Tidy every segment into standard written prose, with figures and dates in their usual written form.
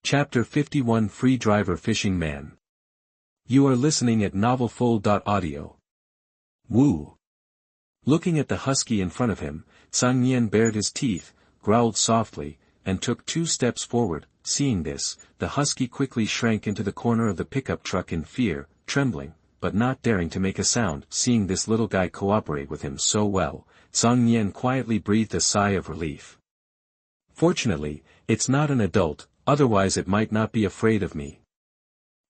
Chapter 51 Free Driver Fishing Man. You are listening at novelfull.audio. Woo! Looking at the husky in front of him, Cang Nian bared his teeth, growled softly, and took 2 steps forward. Seeing this, the husky quickly shrank into the corner of the pickup truck in fear, trembling, but not daring to make a sound. Seeing this little guy cooperate with him so well, Cang Nian quietly breathed a sigh of relief. Fortunately, it's not an adult, otherwise it might not be afraid of me.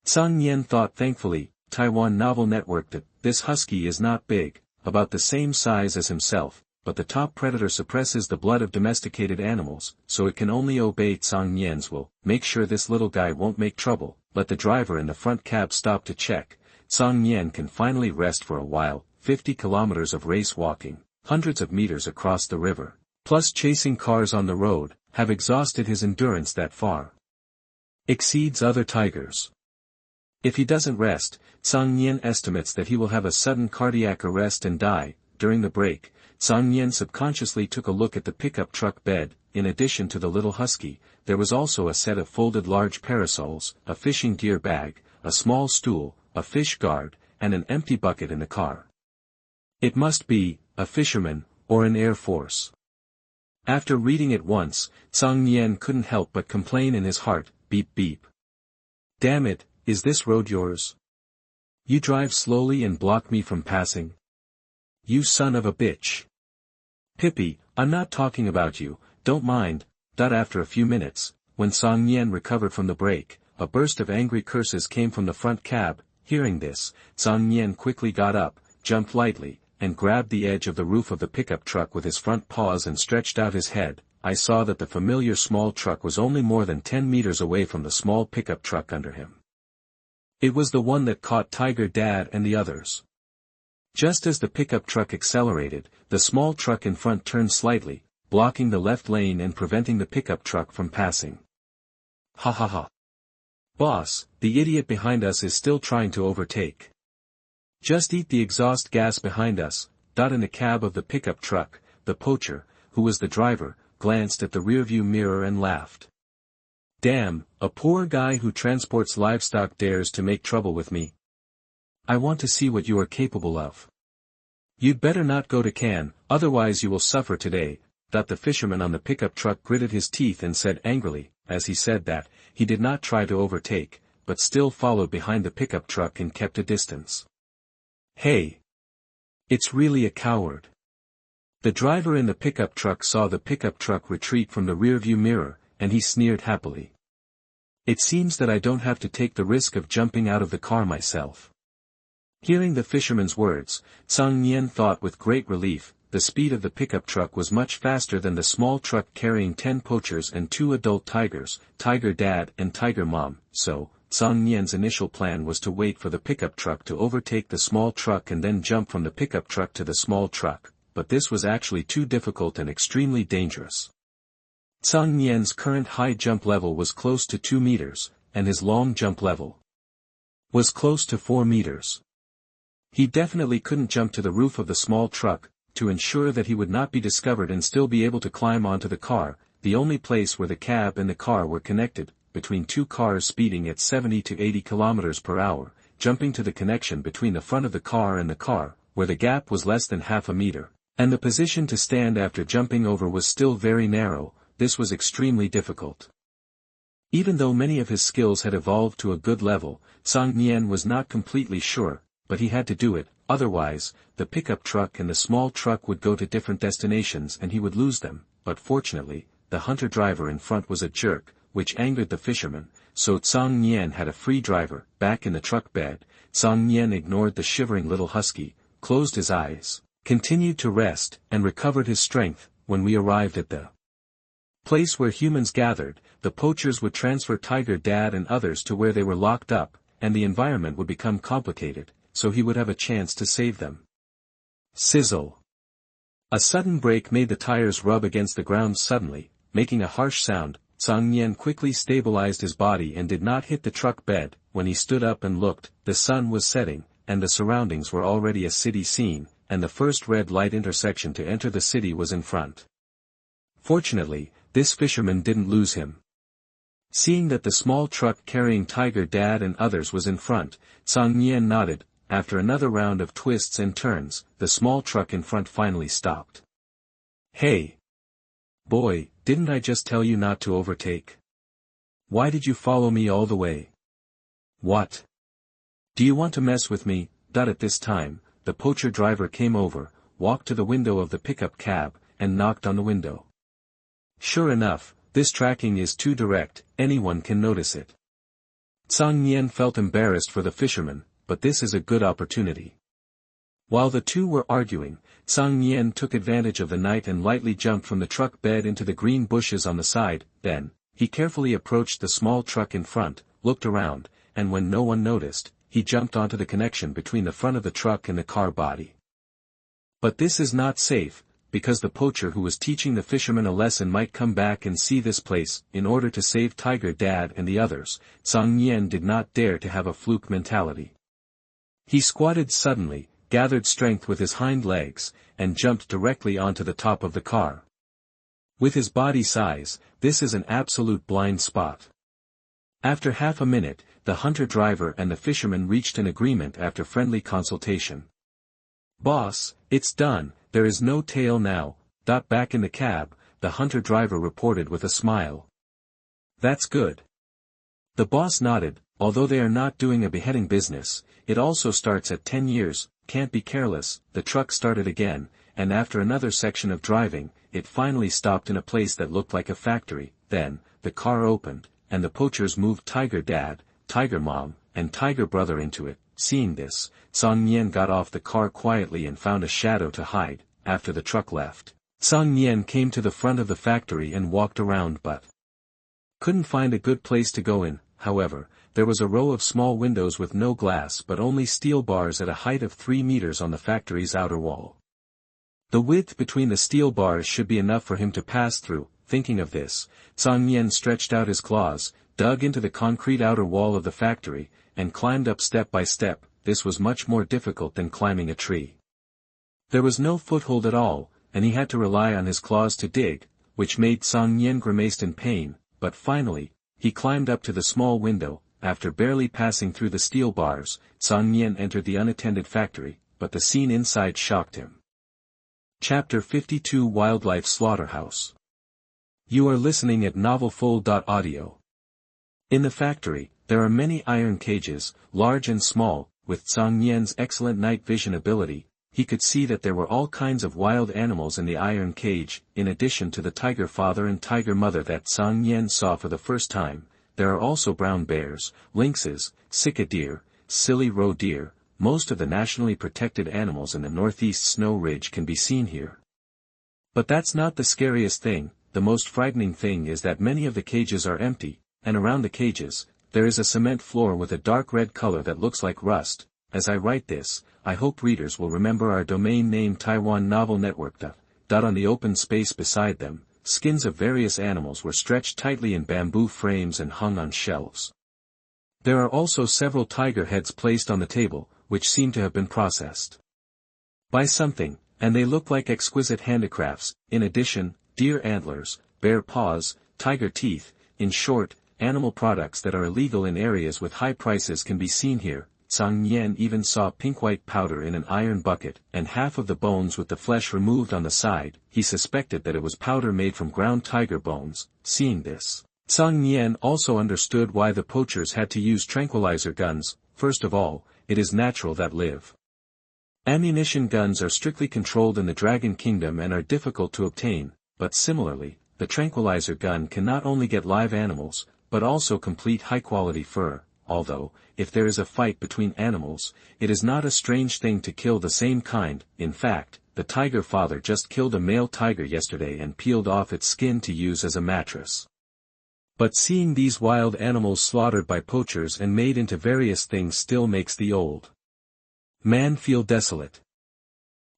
Cang Nian thought thankfully. Taiwan Novel Network that this husky is not big, about the same size as himself, but the top predator suppresses the blood of domesticated animals, so it can only obey Cang Nian's will. Make sure this little guy won't make trouble. Let the driver in the front cab stop to check. Cang Nian can finally rest for a while. 50 kilometers of race walking, hundreds of meters across the river, plus chasing cars on the road, have exhausted his endurance that far. Exceeds other tigers. If he doesn't rest, Cang Nian estimates that he will have a sudden cardiac arrest and die. During the break, Cang Nian subconsciously took a look at the pickup truck bed. In addition to the little husky, there was also a set of folded large parasols, a fishing gear bag, a small stool, a fish guard, and an empty bucket in the car. It must be a fisherman, or an Air Force. After reading it once, Cang Nian couldn't help but complain in his heart, beep beep. Damn it, is this road yours? You drive slowly and block me from passing? You son of a bitch. Pippi, I'm not talking about you, don't mind. After a few minutes, when Cang Nian recovered from the break, a burst of angry curses came from the front cab. Hearing this, Cang Nian quickly got up, jumped lightly, and grabbed the edge of the roof of the pickup truck with his front paws and stretched out his head. I saw that the familiar small truck was only more than 10 meters away from the small pickup truck under him. It was the one that caught Tiger Dad and the others. Just as the pickup truck accelerated, the small truck in front turned slightly, blocking the left lane and preventing the pickup truck from passing. Ha ha ha. Boss, the idiot behind us is still trying to overtake. Just eat the exhaust gas behind us. In the cab of the pickup truck, the poacher, who was the driver, glanced at the rearview mirror and laughed. Damn, a poor guy who transports livestock dares to make trouble with me. I want to see what you are capable of. You'd better not go to Cannes, otherwise you will suffer today. The fisherman on the pickup truck gritted his teeth and said angrily. As he said that, he did not try to overtake, but still followed behind the pickup truck and kept a distance. Hey! It's really a coward. The driver in the pickup truck saw the pickup truck retreat from the rearview mirror, and he sneered happily. It seems that I don't have to take the risk of jumping out of the car myself. Hearing the fisherman's words, Cang Nian thought with great relief. The speed of the pickup truck was much faster than the small truck carrying 10 poachers and 2 adult tigers, Tiger Dad and Tiger Mom, so, Cang Nian's initial plan was to wait for the pickup truck to overtake the small truck and then jump from the pickup truck to the small truck, but this was actually too difficult and extremely dangerous. Cang Nian's current high jump level was close to 2 meters, and his long jump level was close to 4 meters. He definitely couldn't jump to the roof of the small truck. To ensure that he would not be discovered and still be able to climb onto the car, the only place where the cab and the car were connected, between 2 cars speeding at 70 to 80 kilometers per hour, jumping to the connection between the front of the car and the car, where the gap was less than half a meter, and the position to stand after jumping over was still very narrow. This was extremely difficult. Even though many of his skills had evolved to a good level, Cang Nian was not completely sure, but he had to do it. Otherwise, the pickup truck and the small truck would go to different destinations and he would lose them. But fortunately, the hunter-driver in front was a jerk, which angered the fisherman, so Cang Nian had a free driver. Back in the truck bed, Cang Nian ignored the shivering little husky, closed his eyes, continued to rest, and recovered his strength. When we arrived at the place where humans gathered, the poachers would transfer Tiger Dad and others to where they were locked up, and the environment would become complicated, so he would have a chance to save them. Sizzle. A sudden break made the tires rub against the ground suddenly, making a harsh sound. Cang Nian quickly stabilized his body and did not hit the truck bed. When he stood up and looked, the sun was setting, and the surroundings were already a city scene, and the first red light intersection to enter the city was in front. Fortunately, this fisherman didn't lose him. Seeing that the small truck carrying Tiger Dad and others was in front, Cang Nian nodded. After another round of twists and turns, the small truck in front finally stopped. "Hey! Boy, didn't I just tell you not to overtake? Why did you follow me all the way? What? Do you want to mess with me?" At this time, the poacher driver came over, walked to the window of the pickup cab, and knocked on the window. Sure enough, this tracking is too direct, anyone can notice it. Cang Nian felt embarrassed for the fisherman, but this is a good opportunity. While the two were arguing, Cang Nian took advantage of the night and lightly jumped from the truck bed into the green bushes on the side. Then, he carefully approached the small truck in front, looked around, and when no one noticed, he jumped onto the connection between the front of the truck and the car body. But this is not safe, because the poacher who was teaching the fisherman a lesson might come back and see this place. In order to save Tiger Dad and the others, Cang Nian did not dare to have a fluke mentality. He squatted suddenly, gathered strength with his hind legs, and jumped directly onto the top of the car. With his body size, this is an absolute blind spot. After half a minute, the hunter-driver and the fisherman reached an agreement after friendly consultation. "Boss, it's done, there is no tail now." Back in the cab, the hunter-driver reported with a smile. "That's good." The boss nodded. Although they are not doing a beheading business, it also starts at 10 years, can't be careless. The truck started again, and after another section of driving, it finally stopped in a place that looked like a factory. Then, the car opened, and the poachers moved Tiger Dad, Tiger Mom, and Tiger Brother into it. Seeing this, Cang Nian got off the car quietly and found a shadow to hide. After the truck left, Cang Nian came to the front of the factory and walked around but couldn't find a good place to go in. However, there was a row of small windows with no glass but only steel bars at a height of 3 meters on the factory's outer wall. The width between the steel bars should be enough for him to pass through. Thinking of this, Cang Nian stretched out his claws, dug into the concrete outer wall of the factory, and climbed up step by step. This was much more difficult than climbing a tree. There was no foothold at all, and he had to rely on his claws to dig, which made Cang Nian grimace in pain, but finally, he climbed up to the small window. After barely passing through the steel bars, Cang Nian entered the unattended factory, but the scene inside shocked him. Chapter 52 Wildlife Slaughterhouse. You are listening at novelfull.audio. In the factory, there are many iron cages, large and small. With Cang Nian's excellent night vision ability, he could see that there were all kinds of wild animals in the iron cage. In addition to the tiger father and tiger mother that Cang Nian saw for the first time, there are also brown bears, lynxes, sika deer, silly roe deer. Most of the nationally protected animals in the northeast snow ridge can be seen here. But that's not the scariest thing. The most frightening thing is that many of the cages are empty, and around the cages, there is a cement floor with a dark red color that looks like rust. As I write this, I hope readers will remember our domain name Taiwan Novel Network. On the open space beside them, skins of various animals were stretched tightly in bamboo frames and hung on shelves. There are also several tiger heads placed on the table, which seem to have been processed by something, and they look like exquisite handicrafts. In addition, deer antlers, bear paws, tiger teeth, in short, animal products that are illegal in areas with high prices can be seen here. Cang Nian even saw pink-white powder in an iron bucket, and half of the bones with the flesh removed on the side. He suspected that it was powder made from ground tiger bones. Seeing this, Cang Nian also understood why the poachers had to use tranquilizer guns. First of all, it is natural that live ammunition guns are strictly controlled in the Dragon Kingdom and are difficult to obtain, but similarly, the tranquilizer gun can not only get live animals, but also complete high-quality fur. Although, if there is a fight between animals, it is not a strange thing to kill the same kind. In fact, the tiger father just killed a male tiger yesterday and peeled off its skin to use as a mattress. But seeing these wild animals slaughtered by poachers and made into various things still makes the old man feel desolate.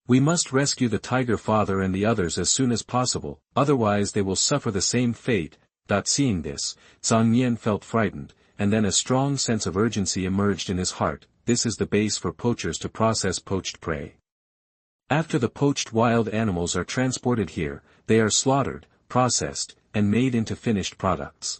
We must rescue the tiger father and the others as soon as possible, otherwise they will suffer the same fate. Seeing this, Cang Nian felt frightened, and then a strong sense of urgency emerged in his heart. This is the base for poachers to process poached prey. After the poached wild animals are transported here, they are slaughtered, processed, and made into finished products.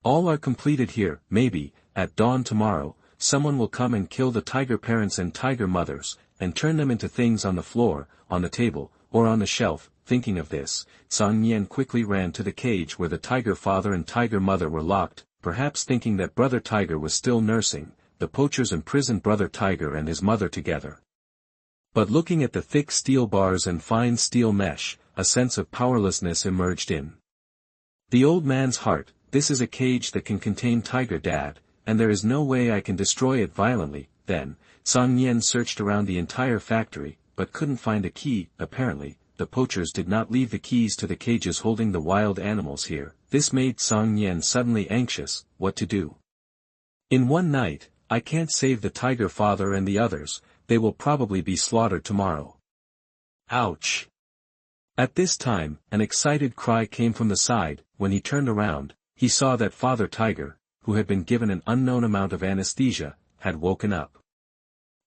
All are completed here. Maybe, at dawn tomorrow, someone will come and kill the tiger parents and tiger mothers, and turn them into things on the floor, on the table, or on the shelf. Thinking of this, Cang Nian quickly ran to the cage where the tiger father and tiger mother were locked, perhaps thinking that brother tiger was still nursing. The poachers imprisoned brother tiger and his mother together. But looking at the thick steel bars and fine steel mesh, a sense of powerlessness emerged in the old man's heart. This is a cage that can contain tiger dad, and there is no way I can destroy it violently. Then, Cang Nian searched around the entire factory, but couldn't find a key. Apparently, the poachers did not leave the keys to the cages holding the wild animals here. This made Cang Nian suddenly anxious. What to do? In one night, I can't save the tiger father and the others, they will probably be slaughtered tomorrow. Ouch! At this time, an excited cry came from the side. When he turned around, he saw that Father Tiger, who had been given an unknown amount of anesthesia, had woken up.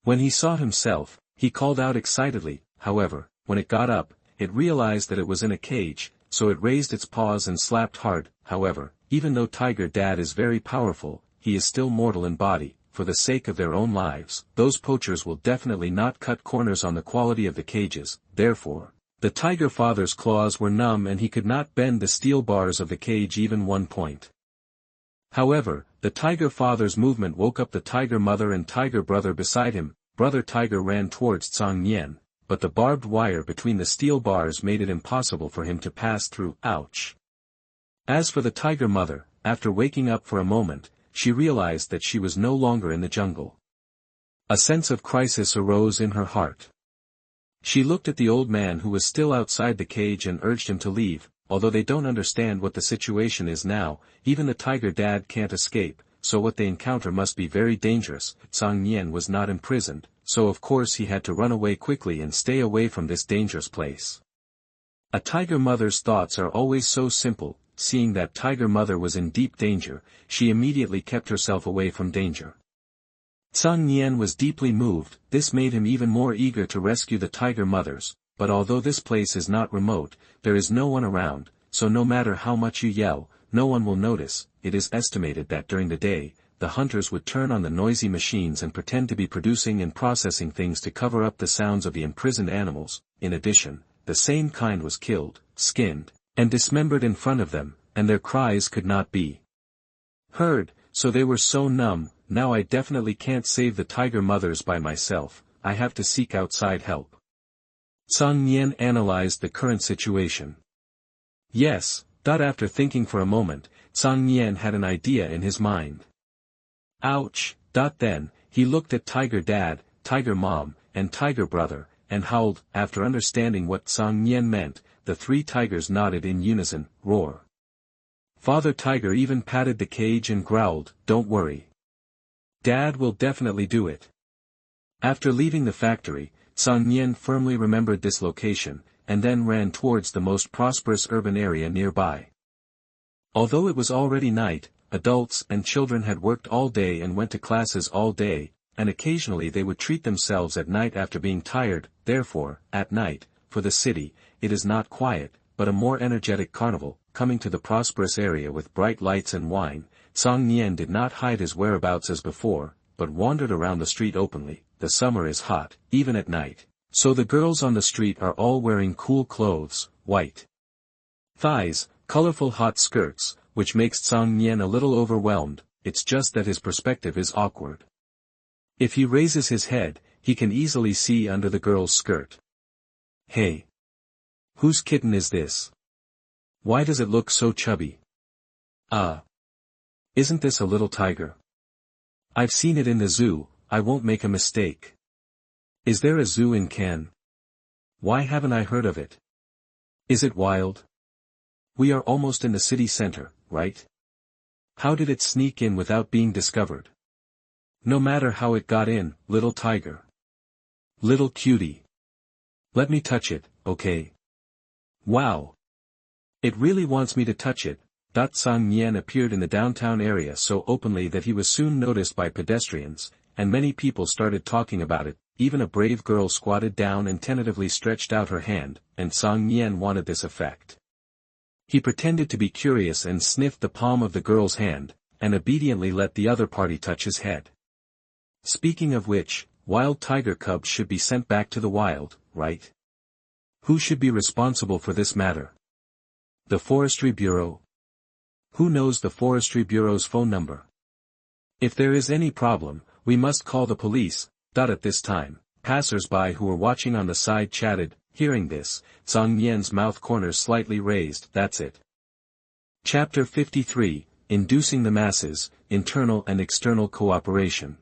When he saw himself, he called out excitedly. However, when it got up, it realized that it was in a cage, so it raised its paws and slapped hard. However, even though Tiger Dad is very powerful, he is still mortal in body. For the sake of their own lives, those poachers will definitely not cut corners on the quality of the cages. Therefore, the tiger father's claws were numb and he could not bend the steel bars of the cage even 1 point. However, the tiger father's movement woke up the tiger mother and tiger brother beside him. Brother tiger ran towards Cang Nian, but the barbed wire between the steel bars made it impossible for him to pass through. Ouch! As for the tiger mother, after waking up for a moment, she realized that she was no longer in the jungle. A sense of crisis arose in her heart. She looked at the old man who was still outside the cage and urged him to leave. Although they don't understand what the situation is now, even the tiger dad can't escape, so what they encounter must be very dangerous. Cang Nian was not imprisoned, so of course he had to run away quickly and stay away from this dangerous place. A tiger mother's thoughts are always so simple. Seeing that tiger mother was in deep danger, she immediately kept herself away from danger. Cang Nian was deeply moved. This made him even more eager to rescue the tiger mothers, but although this place is not remote, there is no one around, so no matter how much you yell, no one will notice. It is estimated that during the day, the hunters would turn on the noisy machines and pretend to be producing and processing things to cover up the sounds of the imprisoned animals. In addition, the same kind was killed, skinned, and dismembered in front of them, and their cries could not be heard, so they were so numb. Now I definitely can't save the tiger mothers by myself, I have to seek outside help. Cang Nian analyzed the current situation. Yes, after thinking for a moment, Cang Nian had an idea in his mind. Ouch! Then, he looked at Tiger Dad, Tiger Mom, and Tiger Brother, and howled. After understanding what Cang Nian meant, the 3 tigers nodded in unison. Roar! Father Tiger even patted the cage and growled, "Don't worry. Dad will definitely do it." After leaving the factory, Cang Nian firmly remembered this location, and then ran towards the most prosperous urban area nearby. Although it was already night, adults and children had worked all day and went to classes all day, and occasionally they would treat themselves at night after being tired. Therefore, at night, for the city, it is not quiet, but a more energetic carnival. Coming to the prosperous area with bright lights and wine, Cang Nian did not hide his whereabouts as before, but wandered around the street openly. The summer is hot, even at night, so the girls on the street are all wearing cool clothes, white thighs, colorful hot skirts, which makes Cang Nian a little overwhelmed. It's just that his perspective is awkward. If he raises his head, he can easily see under the girl's skirt. Hey! Whose kitten is this? Why does it look so chubby? Isn't this a little tiger? I've seen it in the zoo, I won't make a mistake. Is there a zoo in Cannes? Why haven't I heard of it? Is it wild? We are almost in the city center, right? How did it sneak in without being discovered? No matter how it got in, little tiger. Little cutie. Let me touch it, okay? Wow! It really wants me to touch it. Cang Nian appeared in the downtown area so openly that he was soon noticed by pedestrians, and many people started talking about it. Even a brave girl squatted down and tentatively stretched out her hand, and Cang Nian wanted this effect. He pretended to be curious and sniffed the palm of the girl's hand, and obediently let the other party touch his head. Speaking of which, wild tiger cubs should be sent back to the wild, right? Who should be responsible for this matter? The Forestry Bureau? Who knows the Forestry Bureau's phone number? If there is any problem, we must call the police. At this time, passers-by who were watching on the side chatted. Hearing this, Cang Nian's mouth corners slightly raised. That's it. Chapter 53, Inducing the Masses, Internal and External Cooperation.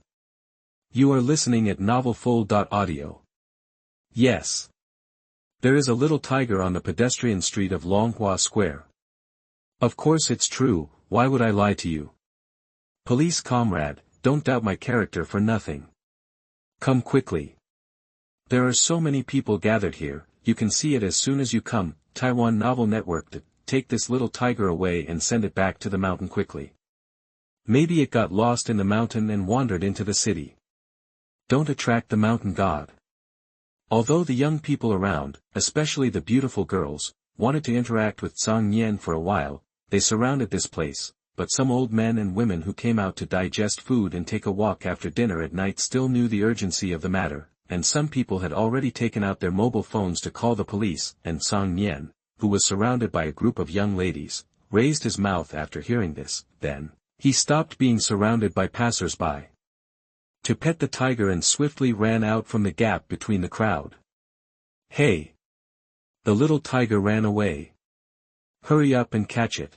You are listening at novelfull.audio. Yes. There is a little tiger on the pedestrian street of Longhua Square. Of course it's true, why would I lie to you? Police comrade, don't doubt my character for nothing. Come quickly. There are so many people gathered here, you can see it as soon as you come. Taiwan Novel Network. Take this little tiger away and send it back to the mountain quickly. Maybe it got lost in the mountain and wandered into the city. Don't attract the mountain god. Although the young people around, especially the beautiful girls, wanted to interact with Cang Nian for a while, they surrounded this place, but some old men and women who came out to digest food and take a walk after dinner at night still knew the urgency of the matter, and some people had already taken out their mobile phones to call the police, and Cang Nian, who was surrounded by a group of young ladies, raised his mouth after hearing this. Then, he stopped being surrounded by passers-by to pet the tiger and swiftly ran out from the gap between the crowd. Hey! The little tiger ran away. Hurry up and catch it.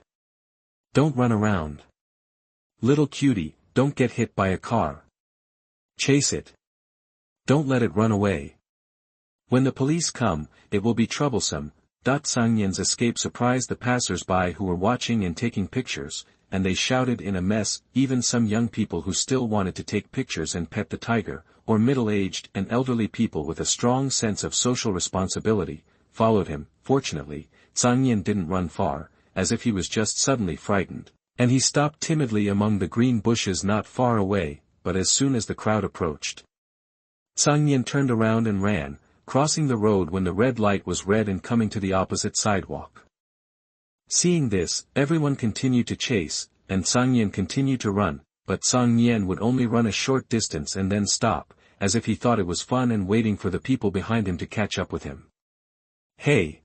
Don't run around. Little cutie, don't get hit by a car. Chase it. Don't let it run away. When the police come, it will be troublesome. Cang Nian's escape surprised the passers-by who were watching and taking pictures, and they shouted in a mess. Even some young people who still wanted to take pictures and pet the tiger, or middle-aged and elderly people with a strong sense of social responsibility, followed him. Fortunately, Cang Nian didn't run far, as if he was just suddenly frightened, and he stopped timidly among the green bushes not far away, but as soon as the crowd approached, Cang Nian turned around and ran, crossing the road when the red light was red and coming to the opposite sidewalk. Seeing this, everyone continued to chase, and Cang Nian continued to run, but Cang Nian would only run a short distance and then stop, as if he thought it was fun and waiting for the people behind him to catch up with him. Hey!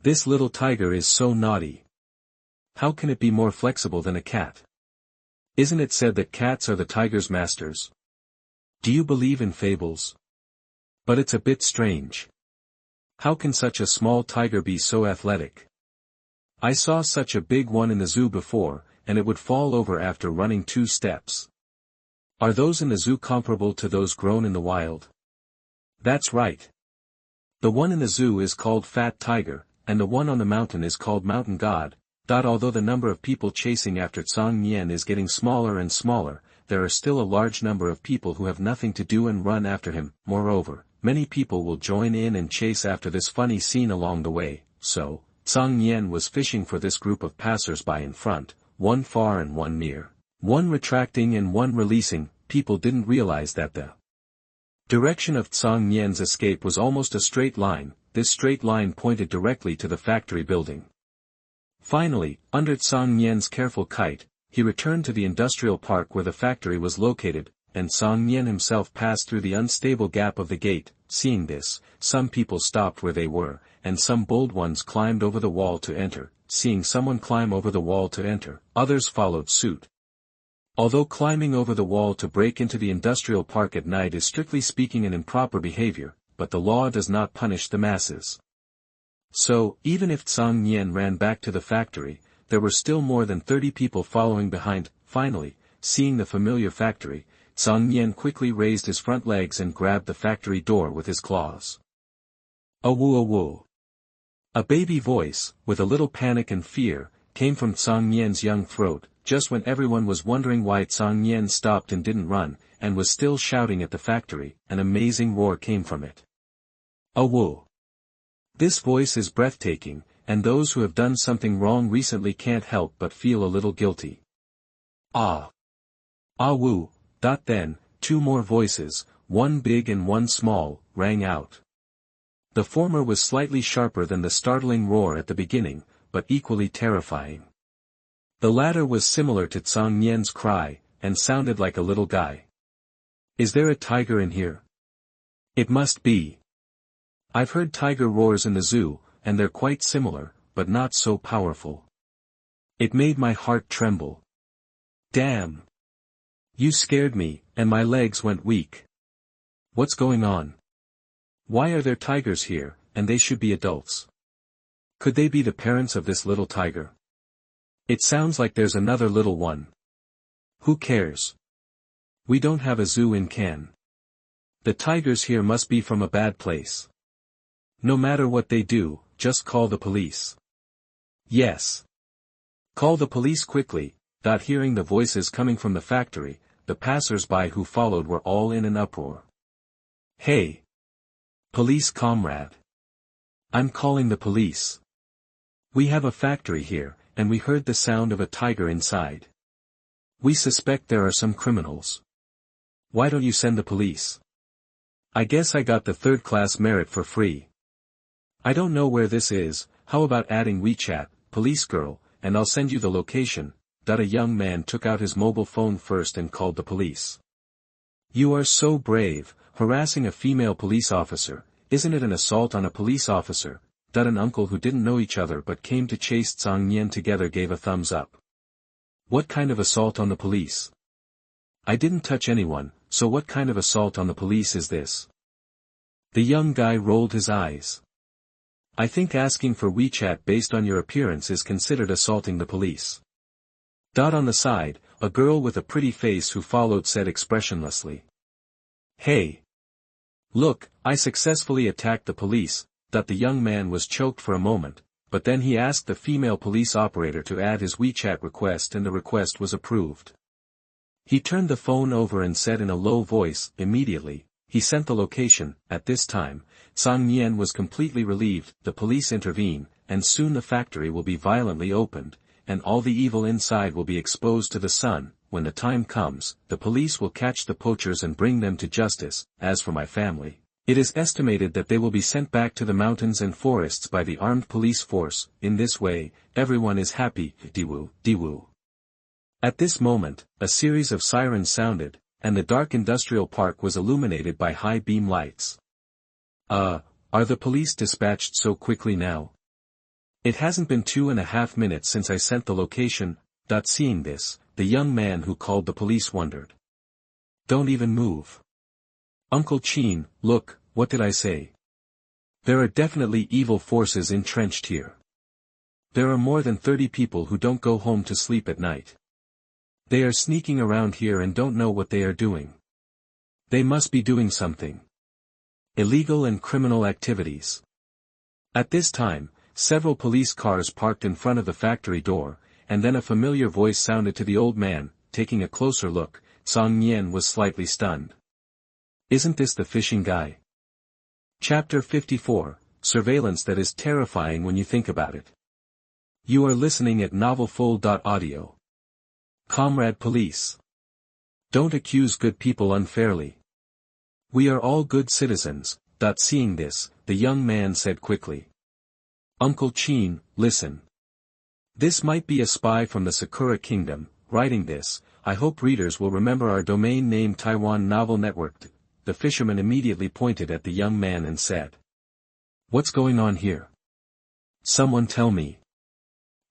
This little tiger is so naughty. How can it be more flexible than a cat? Isn't it said that cats are the tiger's masters? Do you believe in fables? But it's a bit strange. How can such a small tiger be so athletic? I saw such a big one in the zoo before, and it would fall over after running 2 steps. Are those in the zoo comparable to those grown in the wild? That's right. The one in the zoo is called Fat Tiger, and the one on the mountain is called Mountain God. Although the number of people chasing after Cang Nian is getting smaller and smaller, there are still a large number of people who have nothing to do and run after him. Moreover, many people will join in and chase after this funny scene along the way, so, Cang Nian was fishing for this group of passers-by in front, one far and one near, one retracting and one releasing. People didn't realize that the direction of Cang Nian's escape was almost a straight line. This straight line pointed directly to the factory building. Finally, under Cang Nian's careful kite, he returned to the industrial park where the factory was located, and Cang Nian himself passed through the unstable gap of the gate. Seeing this, some people stopped where they were, and some bold ones climbed over the wall to enter. Seeing someone climb over the wall to enter, others followed suit. Although climbing over the wall to break into the industrial park at night is strictly speaking an improper behavior, but the law does not punish the masses. So, even if Cang Nian ran back to the factory, there were still more than 30 people following behind. Finally, seeing the familiar factory, Cang Nian quickly raised his front legs and grabbed the factory door with his claws. "Awoo awoo." A baby voice, with a little panic and fear, came from Cang Nian's young throat, just when everyone was wondering why Cang Nian stopped and didn't run, and was still shouting at the factory. An amazing roar came from it. "Awoo." This voice is breathtaking, and those who have done something wrong recently can't help but feel a little guilty. Ah. Ah woo. Then, 2 more voices, one big and one small, rang out. The former was slightly sharper than the startling roar at the beginning, but equally terrifying. The latter was similar to Cang Nian's cry, and sounded like a little guy. Is there a tiger in here? It must be. I've heard tiger roars in the zoo, and they're quite similar, but not so powerful. It made my heart tremble. Damn. You scared me, and my legs went weak. What's going on? Why are there tigers here, and they should be adults? Could they be the parents of this little tiger? It sounds like there's another little one. Who cares? We don't have a zoo in Cannes. The tigers here must be from a bad place. No matter what they do, just call the police. Yes. Call the police quickly. Hearing the voices coming from the factory, the passers-by who followed were all in an uproar. Hey! Police comrade! I'm calling the police. We have a factory here, and we heard the sound of a tiger inside. We suspect there are some criminals. Why don't you send the police? I guess I got the third-class merit for free. I don't know where this is, how about adding WeChat, police girl, and I'll send you the location. A young man took out his mobile phone first and called the police. You are so brave, harassing a female police officer, isn't it an assault on a police officer? An uncle who didn't know each other but came to chase Cang Nian together gave a thumbs up. What kind of assault on the police? I didn't touch anyone, so what kind of assault on the police is this? The young guy rolled his eyes. I think asking for WeChat based on your appearance is considered assaulting the police. On the side, a girl with a pretty face who followed said expressionlessly. Hey! Look, I successfully attacked the police. The young man was choked for a moment, but then he asked the female police operator to add his WeChat request and the request was approved. He turned the phone over and said in a low voice, immediately, he sent the location. At this time, Cang Nian was completely relieved. The police intervene, and soon the factory will be violently opened, and all the evil inside will be exposed to the sun. When the time comes, the police will catch the poachers and bring them to justice. As for my family, it is estimated that they will be sent back to the mountains and forests by the armed police force. In this way, everyone is happy. Diwu, diwu. At this moment, a series of sirens sounded, and the dark industrial park was illuminated by high beam lights. Are the police dispatched so quickly now? It hasn't been 2.5 minutes since I sent the location. Seeing this, the young man who called the police wondered. Don't even move. Uncle Chin, look, what did I say? There are definitely evil forces entrenched here. There are more than 30 people who don't go home to sleep at night. They are sneaking around here and don't know what they are doing. They must be doing something. Illegal and criminal activities. At this time, several police cars parked in front of the factory door, and then a familiar voice sounded to the old man. Taking a closer look, Cang Nian was slightly stunned. Isn't this the fishing guy? Chapter 54, Surveillance that is terrifying when you think about it. You are listening at novelfull.audio. Comrade Police. Don't accuse good people unfairly. We are all good citizens. Seeing this, the young man said quickly. Uncle Chin, listen. This might be a spy from the Sakura Kingdom. Writing this, I hope readers will remember our domain name Taiwan Novel Network. The fisherman immediately pointed at the young man and said. What's going on here? Someone tell me.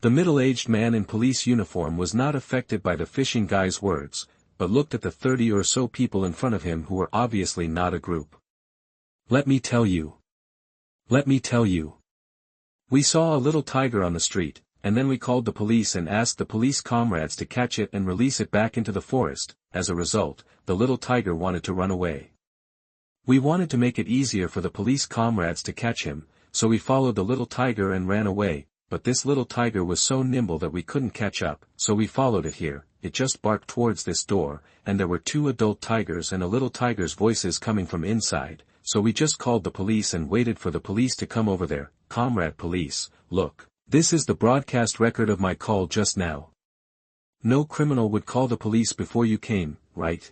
The middle-aged man in police uniform was not affected by the fishing guy's words, but looked at the 30 or so people in front of him who were obviously not a group. Let me tell you. Let me tell you. We saw a little tiger on the street, and then we called the police and asked the police comrades to catch it and release it back into the forest. As a result, the little tiger wanted to run away. We wanted to make it easier for the police comrades to catch him, so we followed the little tiger and ran away, but this little tiger was so nimble that we couldn't catch up, so we followed it here. It just barked towards this door, and there were 2 adult tigers and a little tiger's voices coming from inside, so we just called the police and waited for the police to come over there. Comrade Police, look, this is the broadcast record of my call just now. No criminal would call the police before you came, right?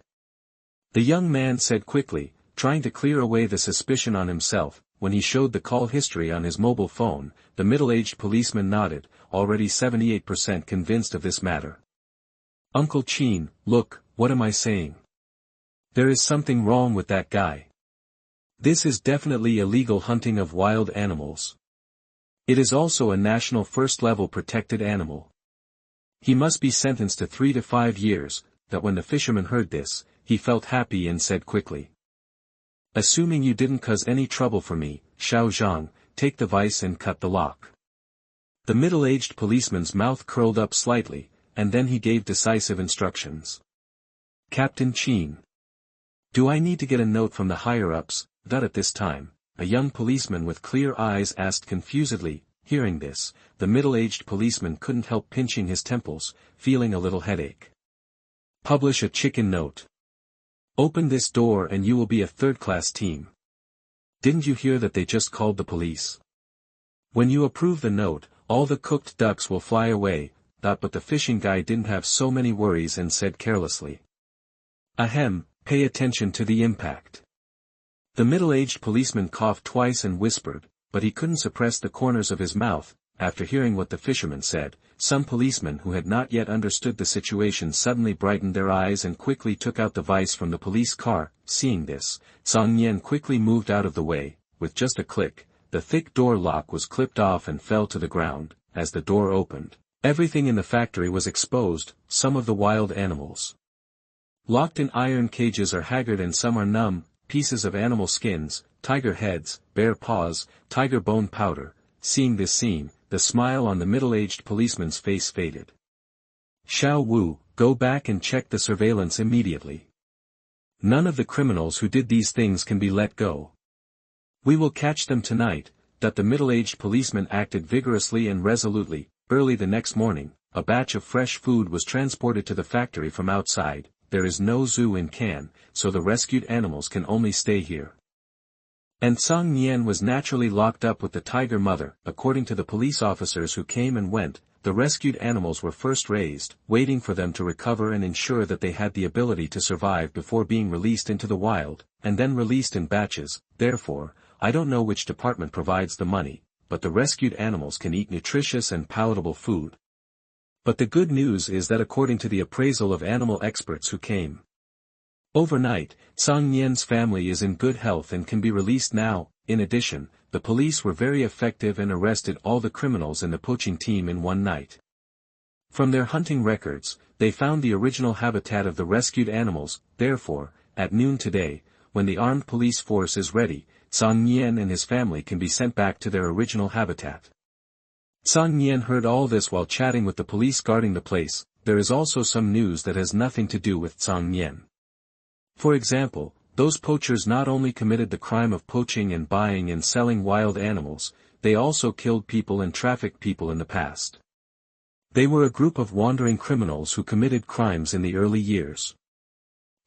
The young man said quickly, trying to clear away the suspicion on himself. when he showed the call history on his mobile phone, the middle-aged policeman nodded, already 78% convinced of this matter. Uncle Chin, look, what am I saying? There is something wrong with that guy. This is definitely illegal hunting of wild animals. It is also a national first-level protected animal. He must be sentenced to 3 to 5 years, that when the fisherman heard this, he felt happy and said quickly. Assuming you didn't cause any trouble for me, Xiao Zhang, take the vice and cut the lock. The middle-aged policeman's mouth curled up slightly, and then he gave decisive instructions. Captain Chin. Do I need to get a note from the higher-ups, that at this time, a young policeman with clear eyes asked confusedly. Hearing this, the middle-aged policeman couldn't help pinching his temples, feeling a little headache. Publish a chicken note. Open this door and you will be a third-class team. Didn't you hear that they just called the police? When you approve the note, all the cooked ducks will fly away, but the fishing guy didn't have so many worries and said carelessly. Ahem, pay attention to the impact. The middle-aged policeman coughed twice and whispered, but he couldn't suppress the corners of his mouth. After hearing what the fisherman said, some policemen who had not yet understood the situation suddenly brightened their eyes and quickly took out the vice from the police car. Seeing this, Cang Nian quickly moved out of the way. With just a click, the thick door lock was clipped off and fell to the ground. As the door opened, everything in the factory was exposed. Some of the wild animals locked in iron cages are haggard and some are numb. Pieces of animal skins, tiger heads, bear paws, tiger bone powder. Seeing this scene, the smile on the middle-aged policeman's face faded. Xiao Wu, go back and check the surveillance immediately. None of the criminals who did these things can be let go. We will catch them tonight. That the middle-aged policeman acted vigorously and resolutely. Early the next morning, a batch of fresh food was transported to the factory from outside. There is no zoo in Can, so the rescued animals can only stay here. And Cang Nian was naturally locked up with the tiger mother. According to the police officers who came and went, the rescued animals were first raised, waiting for them to recover and ensure that they had the ability to survive before being released into the wild, and then released in batches. Therefore, I don't know which department provides the money, but the rescued animals can eat nutritious and palatable food. But the good news is that according to the appraisal of animal experts who came overnight, Cang Nian's family is in good health and can be released now. In addition, the police were very effective and arrested all the criminals in the poaching team in one night. From their hunting records, they found the original habitat of the rescued animals. Therefore, at noon today, when the armed police force is ready, Cang Nian and his family can be sent back to their original habitat. Cang Nian heard all this while chatting with the police guarding the place. There is also some news that has nothing to do with Cang Nian. For example, those poachers not only committed the crime of poaching and buying and selling wild animals, they also killed people and trafficked people in the past. They were a group of wandering criminals who committed crimes in the early years.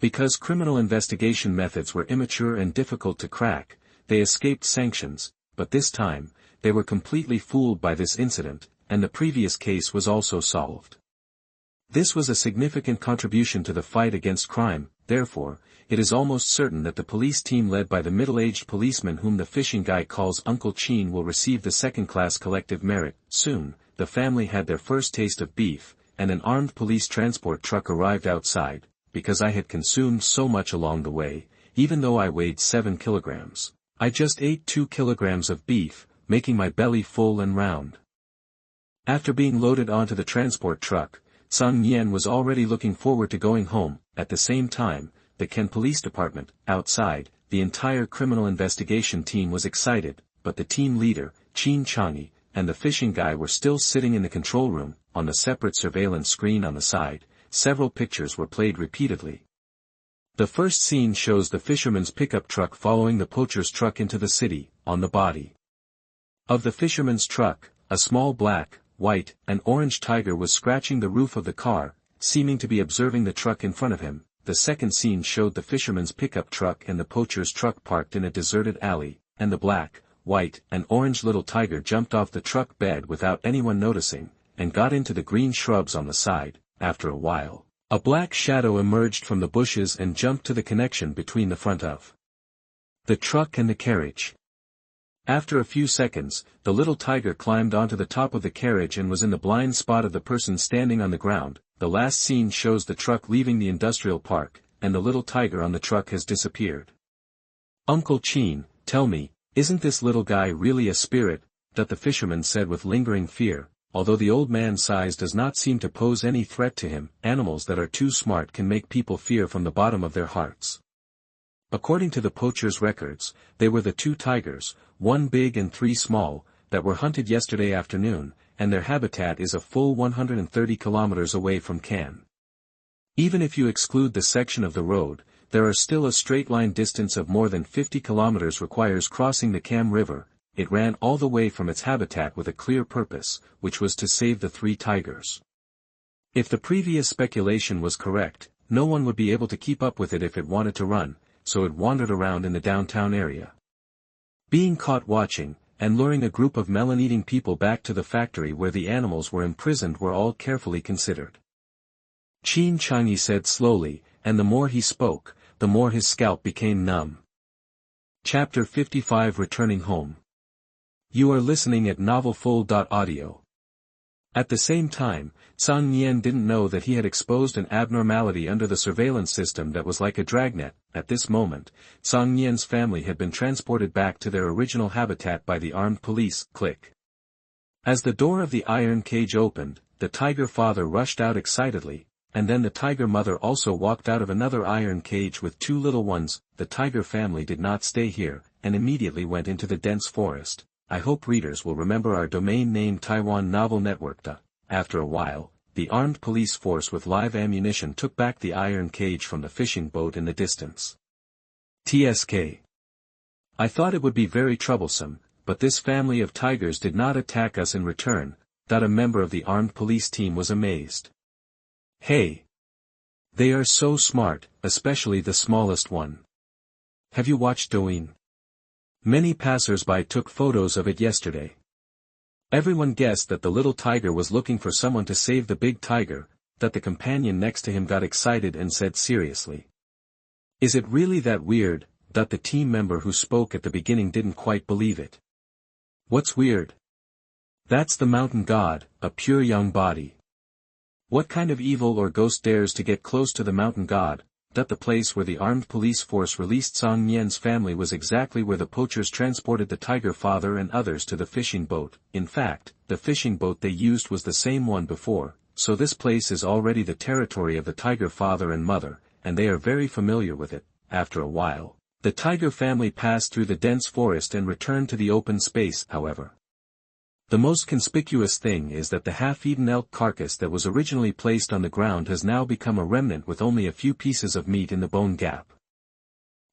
Because criminal investigation methods were immature and difficult to crack, they escaped sanctions, but this time, they were completely fooled by this incident, and the previous case was also solved. This was a significant contribution to the fight against crime. Therefore, it is almost certain that the police team led by the middle-aged policeman whom the fishing guy calls Uncle Chin will receive the second-class collective merit. Soon, the family had their first taste of beef, and an armed police transport truck arrived outside. Because I had consumed so much along the way, even though I weighed 7 kilograms, I just ate 2 kilograms of beef, making my belly full and round. After being loaded onto the transport truck, Cang Nian was already looking forward to going home. At the same time, the Ken Police Department, outside, the entire criminal investigation team was excited, but the team leader, Qin Changyi, and the fishing guy were still sitting in the control room. On the separate surveillance screen on the side, several pictures were played repeatedly. The first scene shows the fisherman's pickup truck following the poacher's truck into the city. On the body of the fisherman's truck, a small black, white, and orange tiger was scratching the roof of the car, seeming to be observing the truck in front of him. The second scene showed the fisherman's pickup truck and the poacher's truck parked in a deserted alley, and the black, white, and orange little tiger jumped off the truck bed without anyone noticing, and got into the green shrubs on the side. After a while, a black shadow emerged from the bushes and jumped to the connection between the front of the truck and the carriage. After a few seconds, the little tiger climbed onto the top of the carriage and was in the blind spot of the person standing on the ground. The last scene shows the truck leaving the industrial park, and the little tiger on the truck has disappeared. "Uncle Chin, tell me, isn't this little guy really a spirit?" that the fisherman said with lingering fear. Although the old man's size does not seem to pose any threat to him, animals that are too smart can make people fear from the bottom of their hearts. According to the poacher's records, they were the 2 tigers, 1 big and 3 small, that were hunted yesterday afternoon, and their habitat is a full 130 kilometers away from Cang. Even if you exclude the section of the road, there are still a straight-line distance of more than 50 kilometers requires crossing the Cang River. It ran all the way from its habitat with a clear purpose, which was to save the 3 tigers. If the previous speculation was correct, no one would be able to keep up with it if it wanted to run, so it wandered around in the downtown area. Being caught watching, and luring a group of melon-eating people back to the factory where the animals were imprisoned were all carefully considered. Qin Changi said slowly, and the more he spoke, the more his scalp became numb. Chapter 55 Returning Home. You are listening at novelfull.audio. At the same time, Cang Nian didn't know that he had exposed an abnormality under the surveillance system that was like a dragnet. At this moment, Cang Nian's family had been transported back to their original habitat by the armed police. Click. As the door of the iron cage opened, the tiger father rushed out excitedly, and then the tiger mother also walked out of another iron cage with 2 little ones. The tiger family did not stay here, and immediately went into the dense forest. I hope readers will remember our domain name Taiwan Novel Network. After a while, the armed police force with live ammunition took back the iron cage from the fishing boat in the distance. TSK. I thought it would be very troublesome, but this family of tigers did not attack us in return. A member of the armed police team was amazed. Hey! They are so smart, especially the smallest one. Have you watched Douyin? Many passers-by took photos of it yesterday. Everyone guessed that the little tiger was looking for someone to save the big tiger. That the companion next to him got excited and said seriously. Is it really that weird? That the team member who spoke at the beginning didn't quite believe it. What's weird? That's the mountain god, a pure young body. What kind of evil or ghost dares to get close to the mountain god? That the place where the armed police force released Cang Nian's family was exactly where the poachers transported the tiger father and others to the fishing boat. In fact, the fishing boat they used was the same one before, so this place is already the territory of the tiger father and mother, and they are very familiar with it. After a while, the tiger family passed through the dense forest and returned to the open space. However, the most conspicuous thing is that the half-eaten elk carcass that was originally placed on the ground has now become a remnant with only a few pieces of meat in the bone gap.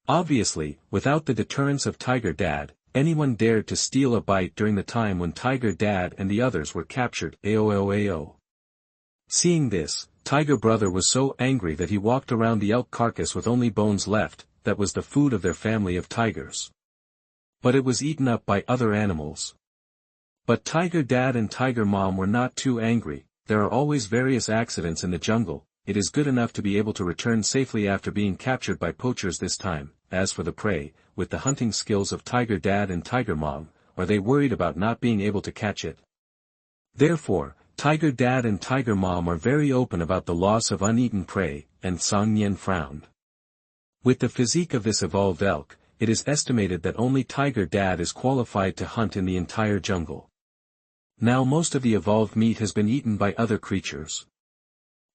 Obviously, without the deterrence of Tiger Dad, anyone dared to steal a bite during the time when Tiger Dad and the others were captured. AOAO. Seeing this, Tiger Brother was so angry that he walked around the elk carcass with only bones left. That was the food of their family of tigers. But it was eaten up by other animals. But Tiger Dad and Tiger Mom were not too angry. There are always various accidents in the jungle. It is good enough to be able to return safely after being captured by poachers this time. As for the prey, with the hunting skills of Tiger Dad and Tiger Mom, are they worried about not being able to catch it? Therefore, Tiger Dad and Tiger Mom are very open about the loss of uneaten prey, and Cang Nian frowned. With the physique of this evolved elk, it is estimated that only Tiger Dad is qualified to hunt in the entire jungle. Now most of the evolved meat has been eaten by other creatures.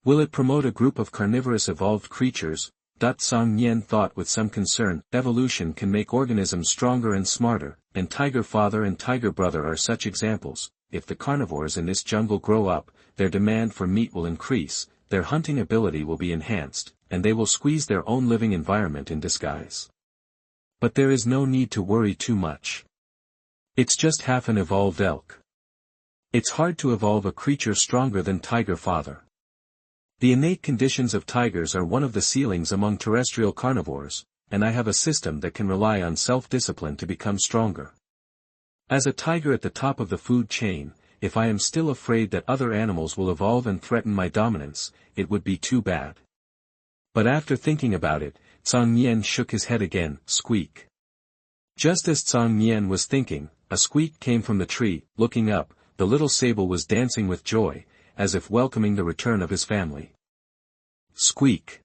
Will it promote a group of carnivorous evolved creatures? Cang Nian thought with some concern. Evolution can make organisms stronger and smarter, and Tiger Father and Tiger Brother are such examples. If the carnivores in this jungle grow up, their demand for meat will increase, their hunting ability will be enhanced, and they will squeeze their own living environment in disguise. But there is no need to worry too much. It's just half an evolved elk. It's hard to evolve a creature stronger than Tiger Father. The innate conditions of tigers are one of the ceilings among terrestrial carnivores, and I have a system that can rely on self-discipline to become stronger. As a tiger at the top of the food chain, if I am still afraid that other animals will evolve and threaten my dominance, it would be too bad. But after thinking about it, Cang Nian shook his head again. Squeak. Just as Cang Nian was thinking, a squeak came from the tree. Looking up, the little sable was dancing with joy, as if welcoming the return of his family. Squeak.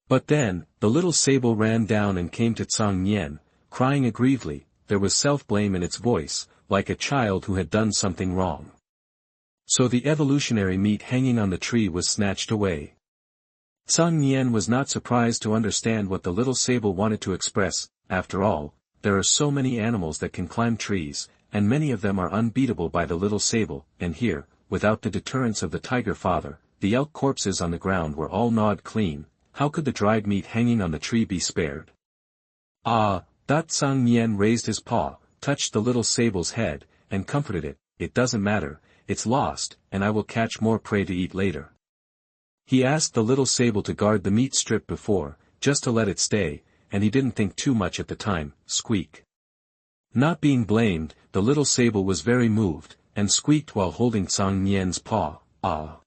But then, the little sable ran down and came to Cang Nian, crying aggrievedly. There was self-blame in its voice, like a child who had done something wrong. So the evolutionary meat hanging on the tree was snatched away. Cang Nian was not surprised to understand what the little sable wanted to express. After all, there are so many animals that can climb trees, and many of them are unbeatable by the little sable, and here, without the deterrence of the tiger father, the elk corpses on the ground were all gnawed clean. How could the dried meat hanging on the tree be spared? Ah! Cang Nian raised his paw, touched the little sable's head, and comforted it. It doesn't matter, it's lost, and I will catch more prey to eat later. He asked the little sable to guard the meat strip before, just to let it stay, and he didn't think too much at the time. Squeak. Not being blamed, the little sable was very moved, and squeaked while holding Cang Nian's paw. Ah!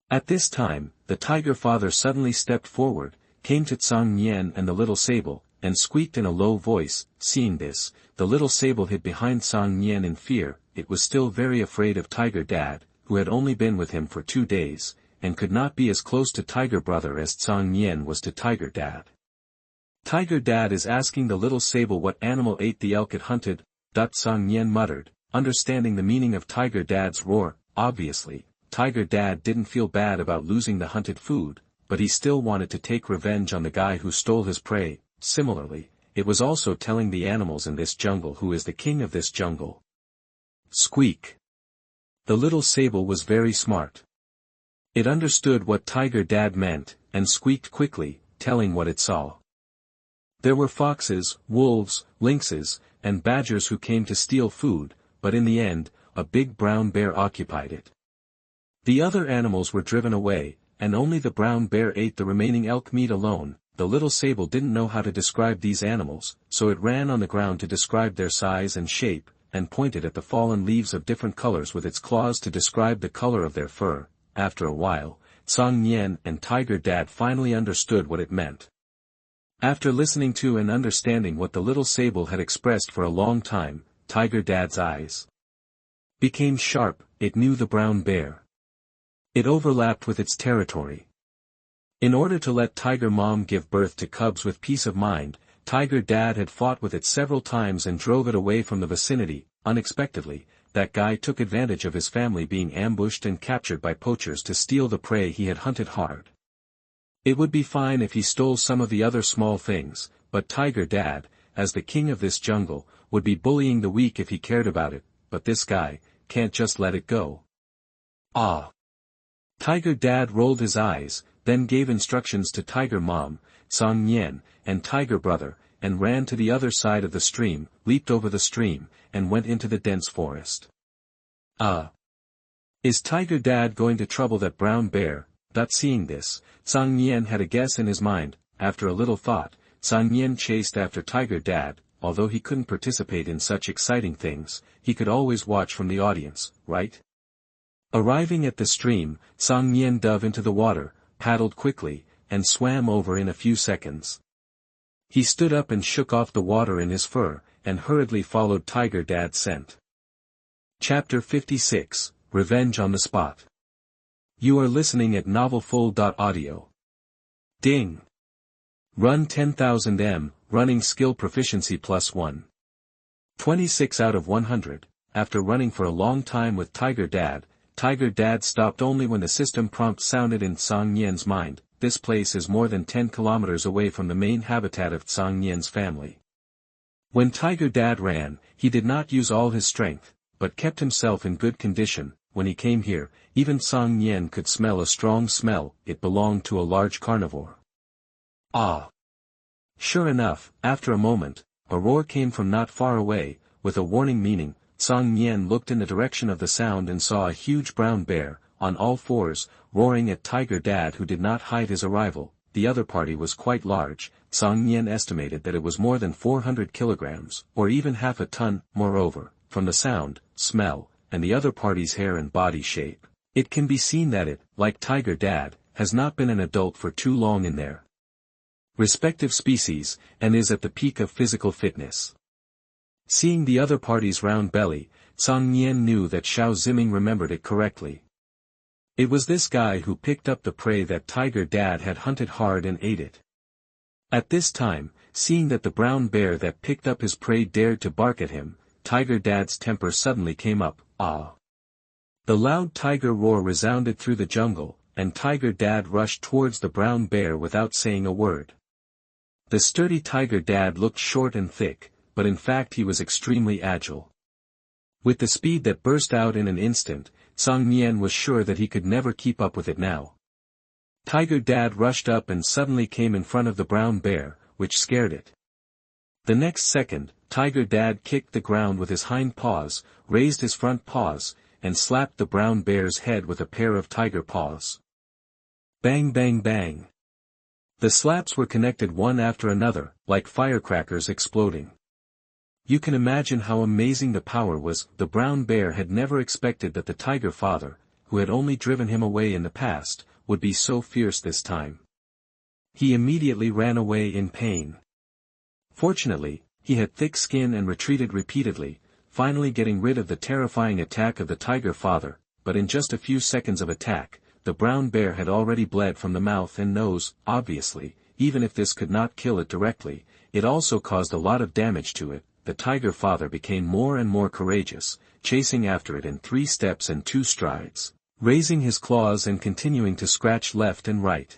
At this time, the tiger father suddenly stepped forward, came to Cang Nian and the little sable, and squeaked in a low voice. Seeing this, the little sable hid behind Cang Nian in fear. It was still very afraid of Tiger Dad, who had only been with him for 2 days, and could not be as close to Tiger Brother as Cang Nian was to Tiger Dad. Tiger Dad is asking the little sable what animal ate the elk it hunted. Cang Nian muttered, understanding the meaning of Tiger Dad's roar. Obviously, Tiger Dad didn't feel bad about losing the hunted food, but he still wanted to take revenge on the guy who stole his prey. Similarly, it was also telling the animals in this jungle who is the king of this jungle. Squeak. The little sable was very smart. It understood what Tiger Dad meant, and squeaked quickly, telling what it saw. There were foxes, wolves, lynxes, and badgers who came to steal food, but in the end, a big brown bear occupied it. The other animals were driven away, and only the brown bear ate the remaining elk meat alone. The little sable didn't know how to describe these animals, so it ran on the ground to describe their size and shape, and pointed at the fallen leaves of different colors with its claws to describe the color of their fur. After a while, Cang Nian and Tiger Dad finally understood what it meant. After listening to and understanding what the little sable had expressed for a long time, Tiger Dad's eyes became sharp. It knew the brown bear. It overlapped with its territory. In order to let Tiger Mom give birth to cubs with peace of mind, Tiger Dad had fought with it several times and drove it away from the vicinity. Unexpectedly, that guy took advantage of his family being ambushed and captured by poachers to steal the prey he had hunted hard. It would be fine if he stole some of the other small things, but Tiger Dad, as the king of this jungle, would be bullying the weak if he cared about it. But this guy can't just let it go. Ah! Tiger Dad rolled his eyes, then gave instructions to Tiger Mom, Cang Nian, and Tiger Brother, and ran to the other side of the stream, leaped over the stream, and went into the dense forest. Is Tiger Dad going to trouble that brown bear? Seeing this, Cang Nian had a guess in his mind. After a little thought, Cang Nian chased after Tiger Dad. Although he couldn't participate in such exciting things, he could always watch from the audience, right? Arriving at the stream, Cang Nian dove into the water, paddled quickly, and swam over in a few seconds. He stood up and shook off the water in his fur, and hurriedly followed Tiger Dad's scent. Chapter 56, Revenge on the Spot. You are listening at novelfull.audio. Ding! Run 10,000 m, running skill proficiency +1. 26 out of 100. After running for a long time with Tiger Dad stopped only when the system prompt sounded in Cang Nian's mind. This place is more than 10 kilometers away from the main habitat of Cang Nian's family. When Tiger Dad ran, he did not use all his strength, but kept himself in good condition. When he came here, even Cang Nian could smell a strong smell. It belonged to a large carnivore. Ah! Sure enough, after a moment, a roar came from not far away, with a warning meaning. Cang Nian looked in the direction of the sound and saw a huge brown bear, on all fours, roaring at Tiger Dad, who did not hide his arrival. The other party was quite large. Cang Nian estimated that it was more than 400 kilograms, or even half a ton. Moreover, from the sound, smell, and the other party's hair and body shape, it can be seen that it, like Tiger Dad, has not been an adult for too long in their respective species, and is at the peak of physical fitness. Seeing the other party's round belly, Cang Nian knew that Xiao Ziming remembered it correctly. It was this guy who picked up the prey that Tiger Dad had hunted hard and ate it. At this time, seeing that the brown bear that picked up his prey dared to bark at him, Tiger Dad's temper suddenly came up. Ah! The loud tiger roar resounded through the jungle, and Tiger Dad rushed towards the brown bear without saying a word. The sturdy Tiger Dad looked short and thick, but in fact he was extremely agile. With the speed that burst out in an instant, Cang Nian was sure that he could never keep up with it now. Tiger Dad rushed up and suddenly came in front of the brown bear, which scared it. The next second, Tiger Dad kicked the ground with his hind paws, raised his front paws, and slapped the brown bear's head with a pair of tiger paws. Bang bang bang. The slaps were connected one after another, like firecrackers exploding. You can imagine how amazing the power was. The brown bear had never expected that the tiger father, who had only driven him away in the past, would be so fierce this time. He immediately ran away in pain. Fortunately, he had thick skin and retreated repeatedly, finally getting rid of the terrifying attack of the tiger father, but in just a few seconds of attack, the brown bear had already bled from the mouth and nose. Obviously, even if this could not kill it directly, it also caused a lot of damage to it. The tiger father became more and more courageous, chasing after it in 3 steps and 2 strides, raising his claws and continuing to scratch left and right.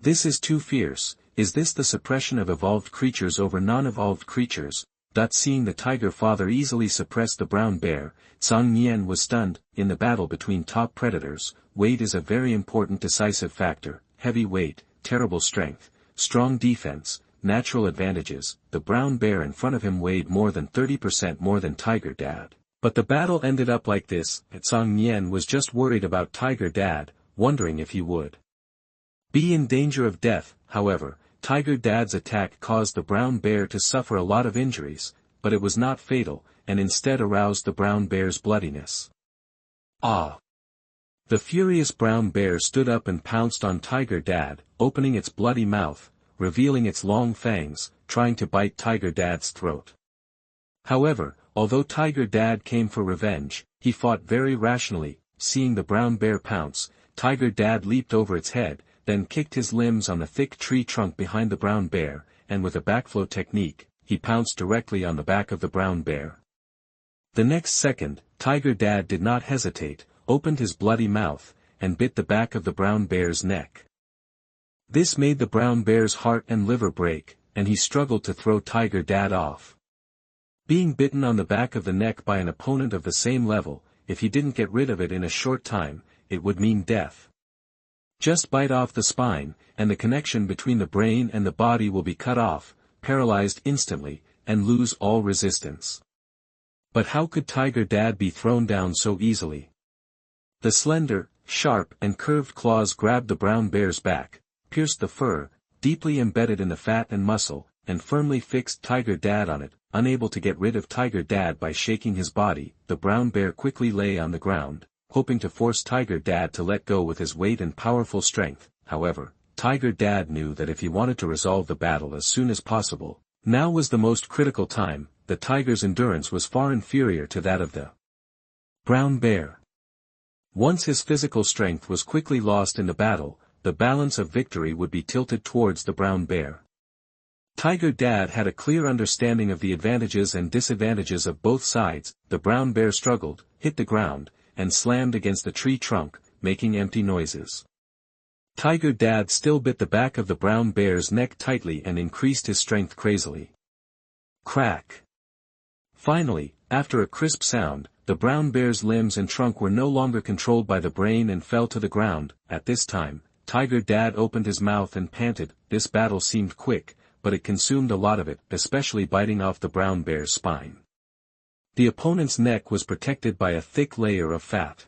This is too fierce. Is this the suppression of evolved creatures over non-evolved creatures? Seeing the tiger father easily suppress the brown bear, Cang Nian was stunned. In the battle between top predators, weight is a very important decisive factor. Heavy weight, terrible strength, strong defense, natural advantages. The brown bear in front of him weighed more than 30% more than Tiger Dad. But the battle ended up like this. Cang Nian was just worried about Tiger Dad, wondering if he would be in danger of death. However, Tiger Dad's attack caused the brown bear to suffer a lot of injuries, but it was not fatal, and instead aroused the brown bear's bloodiness. Ah! The furious brown bear stood up and pounced on Tiger Dad, opening its bloody mouth, revealing its long fangs, trying to bite Tiger Dad's throat. However, although Tiger Dad came for revenge, he fought very rationally. Seeing the brown bear pounce, Tiger Dad leaped over its head, then kicked his limbs on the thick tree trunk behind the brown bear, and with a backflow technique, he pounced directly on the back of the brown bear. The next second, Tiger Dad did not hesitate, opened his bloody mouth, and bit the back of the brown bear's neck. This made the brown bear's heart and liver break, and he struggled to throw Tiger Dad off. Being bitten on the back of the neck by an opponent of the same level, if he didn't get rid of it in a short time, it would mean death. Just bite off the spine, and the connection between the brain and the body will be cut off, paralyzed instantly, and lose all resistance. But how could Tiger Dad be thrown down so easily? The slender, sharp and curved claws grabbed the brown bear's back, pierced the fur, deeply embedded in the fat and muscle, and firmly fixed Tiger Dad on it. Unable to get rid of Tiger Dad by shaking his body, the brown bear quickly lay on the ground, hoping to force Tiger Dad to let go with his weight and powerful strength. However, Tiger Dad knew that if he wanted to resolve the battle as soon as possible, now was the most critical time. The tiger's endurance was far inferior to that of the brown bear. Once his physical strength was quickly lost in the battle, the balance of victory would be tilted towards the brown bear. Tiger Dad had a clear understanding of the advantages and disadvantages of both sides. The brown bear struggled, hit the ground, and slammed against the tree trunk, making empty noises. Tiger Dad still bit the back of the brown bear's neck tightly and increased his strength crazily. Crack! Finally, after a crisp sound, the brown bear's limbs and trunk were no longer controlled by the brain and fell to the ground. At this time, Tiger Dad opened his mouth and panted. This battle seemed quick, but it consumed a lot of it, especially biting off the brown bear's spine. The opponent's neck was protected by a thick layer of fat.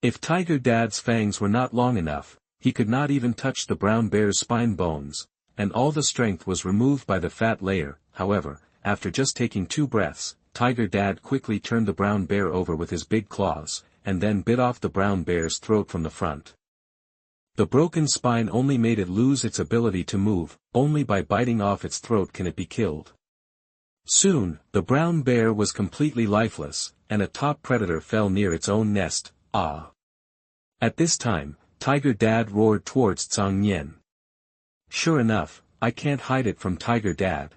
If Tiger Dad's fangs were not long enough, he could not even touch the brown bear's spine bones, and all the strength was removed by the fat layer. However, after just taking 2 breaths, Tiger Dad quickly turned the brown bear over with his big claws, and then bit off the brown bear's throat from the front. The broken spine only made it lose its ability to move. Only by biting off its throat can it be killed. Soon, the brown bear was completely lifeless, and a top predator fell near its own nest. Ah! At this time, Tiger Dad roared towards Cang Nian. Sure enough, I can't hide it from Tiger Dad.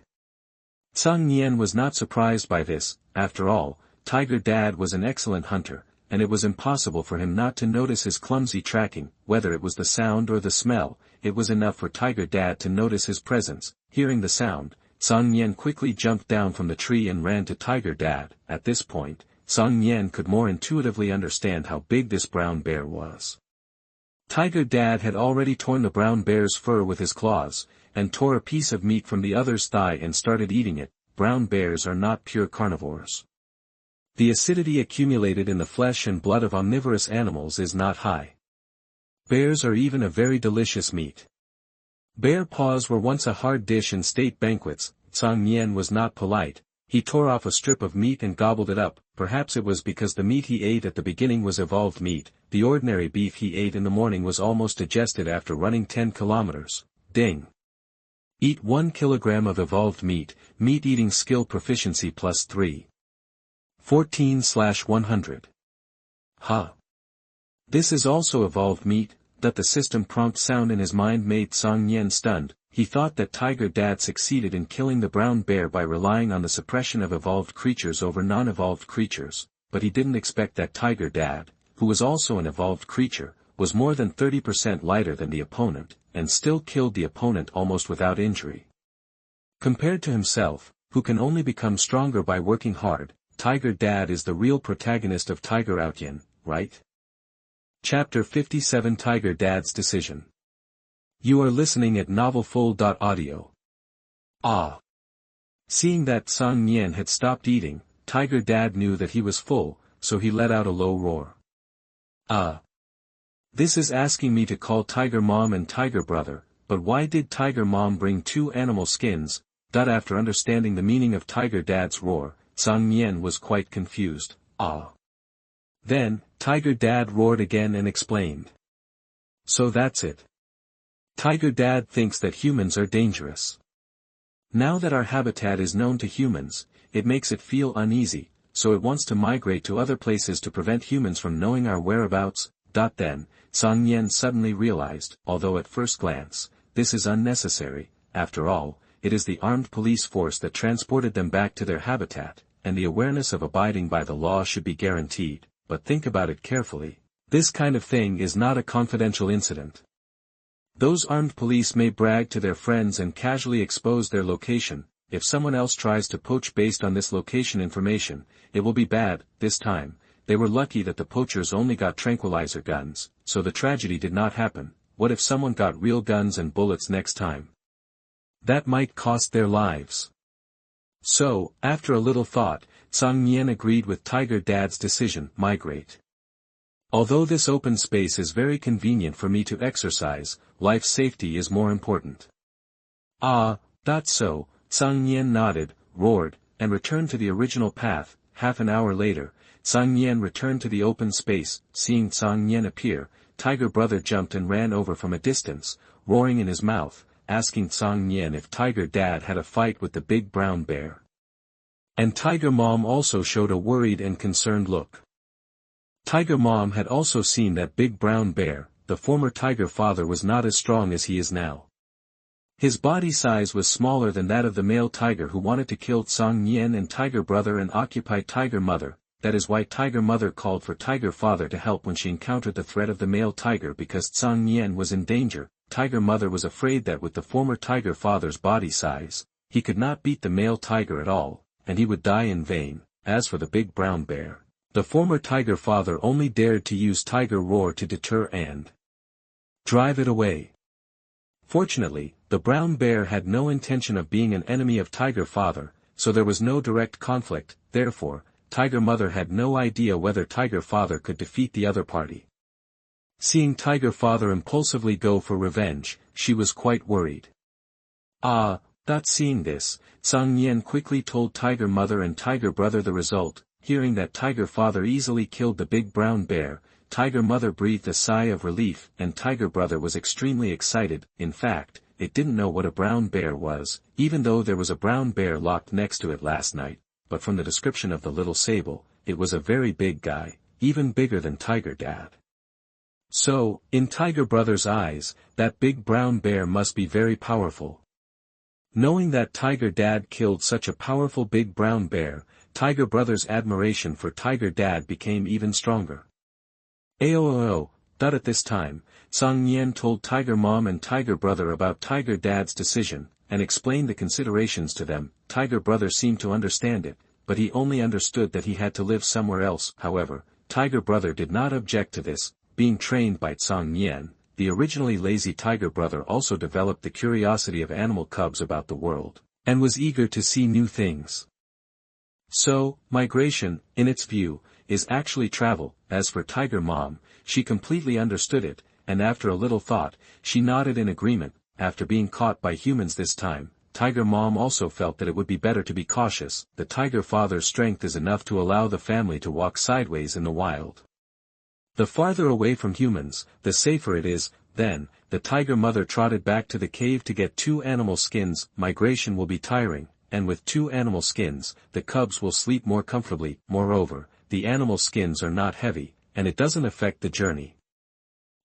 Cang Nian was not surprised by this. After all, Tiger Dad was an excellent hunter, and it was impossible for him not to notice his clumsy tracking. Whether it was the sound or the smell, it was enough for Tiger Dad to notice his presence. Hearing the sound, Cang Nian quickly jumped down from the tree and ran to Tiger Dad. At this point, Cang Nian could more intuitively understand how big this brown bear was. Tiger Dad had already torn the brown bear's fur with his claws, and tore a piece of meat from the other's thigh and started eating it. Brown bears are not pure carnivores. The acidity accumulated in the flesh and blood of omnivorous animals is not high. Bears are even a very delicious meat. Bear paws were once a hard dish in state banquets. Cang Nian was not polite. He tore off a strip of meat and gobbled it up. Perhaps it was because the meat he ate at the beginning was evolved meat. The ordinary beef he ate in the morning was almost digested after running 10 kilometers. Ding. Eat 1 kilogram of evolved meat, meat eating skill proficiency plus 3. 14/100. Ha! This is also evolved meat. That the system prompt sound in his mind made Cang Nian stunned. He thought that Tiger Dad succeeded in killing the brown bear by relying on the suppression of evolved creatures over non-evolved creatures, but he didn't expect that Tiger Dad, who was also an evolved creature, was more than 30% lighter than the opponent, and still killed the opponent almost without injury. Compared to himself, who can only become stronger by working hard, Tiger Dad is the real protagonist of Tiger Outyin, right? Chapter 57 Tiger Dad's Decision. You are listening at novelfull.audio. Ah! Seeing that Cang Nian had stopped eating, Tiger Dad knew that he was full, so he let out a low roar. Ah! This is asking me to call Tiger Mom and Tiger Brother, but why did Tiger Mom bring 2 animal skins? After understanding the meaning of Tiger Dad's roar, Cang Nian was quite confused. Ah! Then, Tiger Dad roared again and explained. So that's it. Tiger Dad thinks that humans are dangerous. Now that our habitat is known to humans, it makes it feel uneasy, so it wants to migrate to other places to prevent humans from knowing our whereabouts. Then, Cang Nian suddenly realized, although at first glance, this is unnecessary. After all, it is the armed police force that transported them back to their habitat, and the awareness of abiding by the law should be guaranteed. But think about it carefully. This kind of thing is not a confidential incident. Those armed police may brag to their friends and casually expose their location. If someone else tries to poach based on this location information, it will be bad. This time, they were lucky that the poachers only got tranquilizer guns, so the tragedy did not happen. What if someone got real guns and bullets next time? That might cost their lives. So, after a little thought, Cang Nian agreed with Tiger Dad's decision, migrate. Although this open space is very convenient for me to exercise, life safety is more important. Ah, that's so, Cang Nian nodded, roared, and returned to the original path. Half an hour later, Cang Nian returned to the open space. Seeing Cang Nian appear, Tiger Brother jumped and ran over from a distance, roaring in his mouth, asking Cang Nian if Tiger Dad had a fight with the big brown bear. And Tiger Mom also showed a worried and concerned look. Tiger Mom had also seen that big brown bear. The former Tiger Father was not as strong as he is now. His body size was smaller than that of the male tiger who wanted to kill Cang Nian and Tiger Brother and occupy Tiger Mother. That is why Tiger Mother called for Tiger Father to help when she encountered the threat of the male tiger, because Cang Nian was in danger. Tiger Mother was afraid that with the former Tiger Father's body size, he could not beat the male tiger at all, and he would die in vain. As for the big brown bear, the former Tiger Father only dared to use Tiger Roar to deter and drive it away. Fortunately, the brown bear had no intention of being an enemy of Tiger Father, so there was no direct conflict. Therefore, Tiger Mother had no idea whether Tiger Father could defeat the other party. Seeing Tiger Father impulsively go for revenge, she was quite worried. Seeing this, Cang Nian quickly told Tiger Mother and Tiger Brother the result. Hearing that Tiger Father easily killed the big brown bear, Tiger Mother breathed a sigh of relief, and Tiger Brother was extremely excited. In fact, it didn't know what a brown bear was, even though there was a brown bear locked next to it last night, but from the description of the little sable, it was a very big guy, even bigger than Tiger Dad. So, in Tiger Brother's eyes, that big brown bear must be very powerful. Knowing that Tiger Dad killed such a powerful big brown bear, Tiger Brother's admiration for Tiger Dad became even stronger. Aoo. At this time, Cang Nian told Tiger Mom and Tiger Brother about Tiger Dad's decision, and explained the considerations to them. Tiger Brother seemed to understand it, but he only understood that he had to live somewhere else. However, Tiger Brother did not object to this. Being trained by Cang Nian, the originally lazy Tiger Brother also developed the curiosity of animal cubs about the world, and was eager to see new things. So, migration, in its view, is actually travel. As for Tiger Mom, she completely understood it, and after a little thought, she nodded in agreement. After being caught by humans this time, Tiger Mom also felt that it would be better to be cautious. The Tiger Father's strength is enough to allow the family to walk sideways in the wild. The farther away from humans, the safer it is. Then, the Tiger Mother trotted back to the cave to get 2 animal skins. Migration will be tiring, and with 2 animal skins, the cubs will sleep more comfortably. Moreover, the animal skins are not heavy, and it doesn't affect the journey.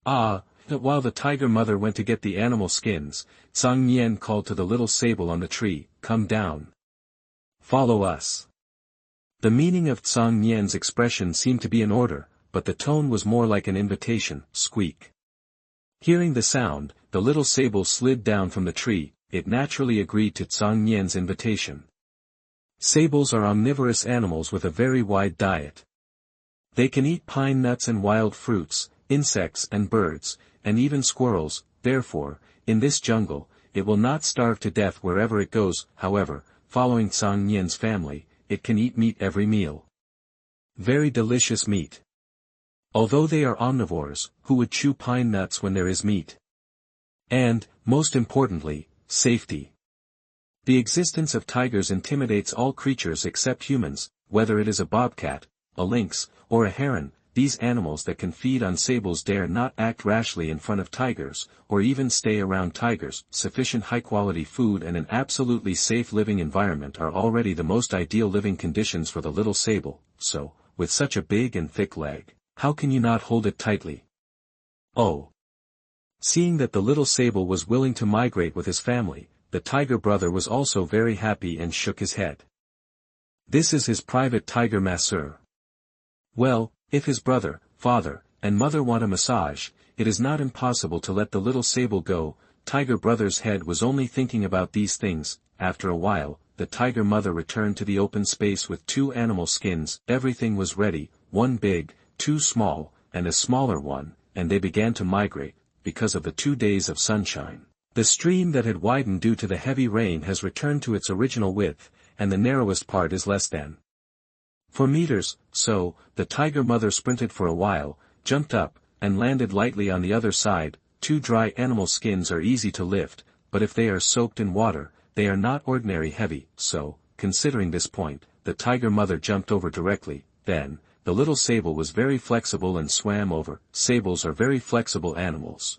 While the Tiger Mother went to get the animal skins, Cang Nian called to the little sable on the tree, "Come down. Follow us." The meaning of Cang Nian's expression seemed to be an order, but the tone was more like an invitation. Squeak. Hearing the sound, the little sable slid down from the tree. It naturally agreed to Cang Nian's invitation. Sables are omnivorous animals with a very wide diet. They can eat pine nuts and wild fruits, insects and birds, and even squirrels. Therefore, in this jungle, it will not starve to death wherever it goes. However, following Cang Nian's family, it can eat meat every meal. Very delicious meat. Although they are omnivores, who would chew pine nuts when there is meat? And, most importantly, safety. The existence of tigers intimidates all creatures except humans, whether it is a bobcat, a lynx, or a heron. These animals that can feed on sables dare not act rashly in front of tigers, or even stay around tigers. Sufficient high-quality food and an absolutely safe living environment are already the most ideal living conditions for the little sable, so, with such a big and thick leg, how can you not hold it tightly? Oh! Seeing that the little sable was willing to migrate with his family, the Tiger Brother was also very happy and shook his head. This is his private tiger masseur. Well, if his brother, father, and mother want a massage, it is not impossible to let the little sable go. Tiger Brother's head was only thinking about these things. After a while, the Tiger Mother returned to the open space with 2 animal skins. Everything was ready, 1 big, 2 small, and a smaller one, and they began to migrate. Because of the 2 days of sunshine, the stream that had widened due to the heavy rain has returned to its original width, and the narrowest part is less than 4 meters. So, the Tiger Mother sprinted for a while, jumped up, and landed lightly on the other side. 2 dry animal skins are easy to lift, but if they are soaked in water, they are not ordinary heavy. So, considering this point, the Tiger Mother jumped over directly. Then, the little sable was very flexible and swam over. Sables are very flexible animals.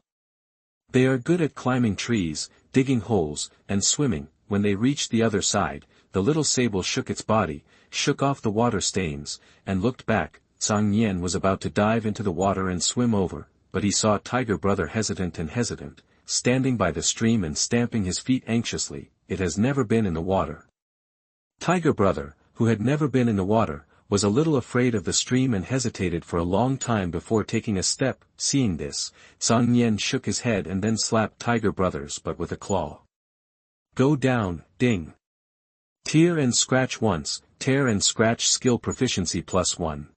They are good at climbing trees, digging holes, and swimming. When they reached the other side, the little sable shook its body, shook off the water stains, and looked back. Cang Nian was about to dive into the water and swim over, but he saw Tiger Brother hesitant, standing by the stream and stamping his feet anxiously. It has never been in the water. Tiger Brother, who had never been in the water, was a little afraid of the stream and hesitated for a long time before taking a step. Seeing this, Cang Nian shook his head and then slapped Tiger Brother's butt with a claw. Go down, ding. Tear and scratch once, tear and scratch skill proficiency +1.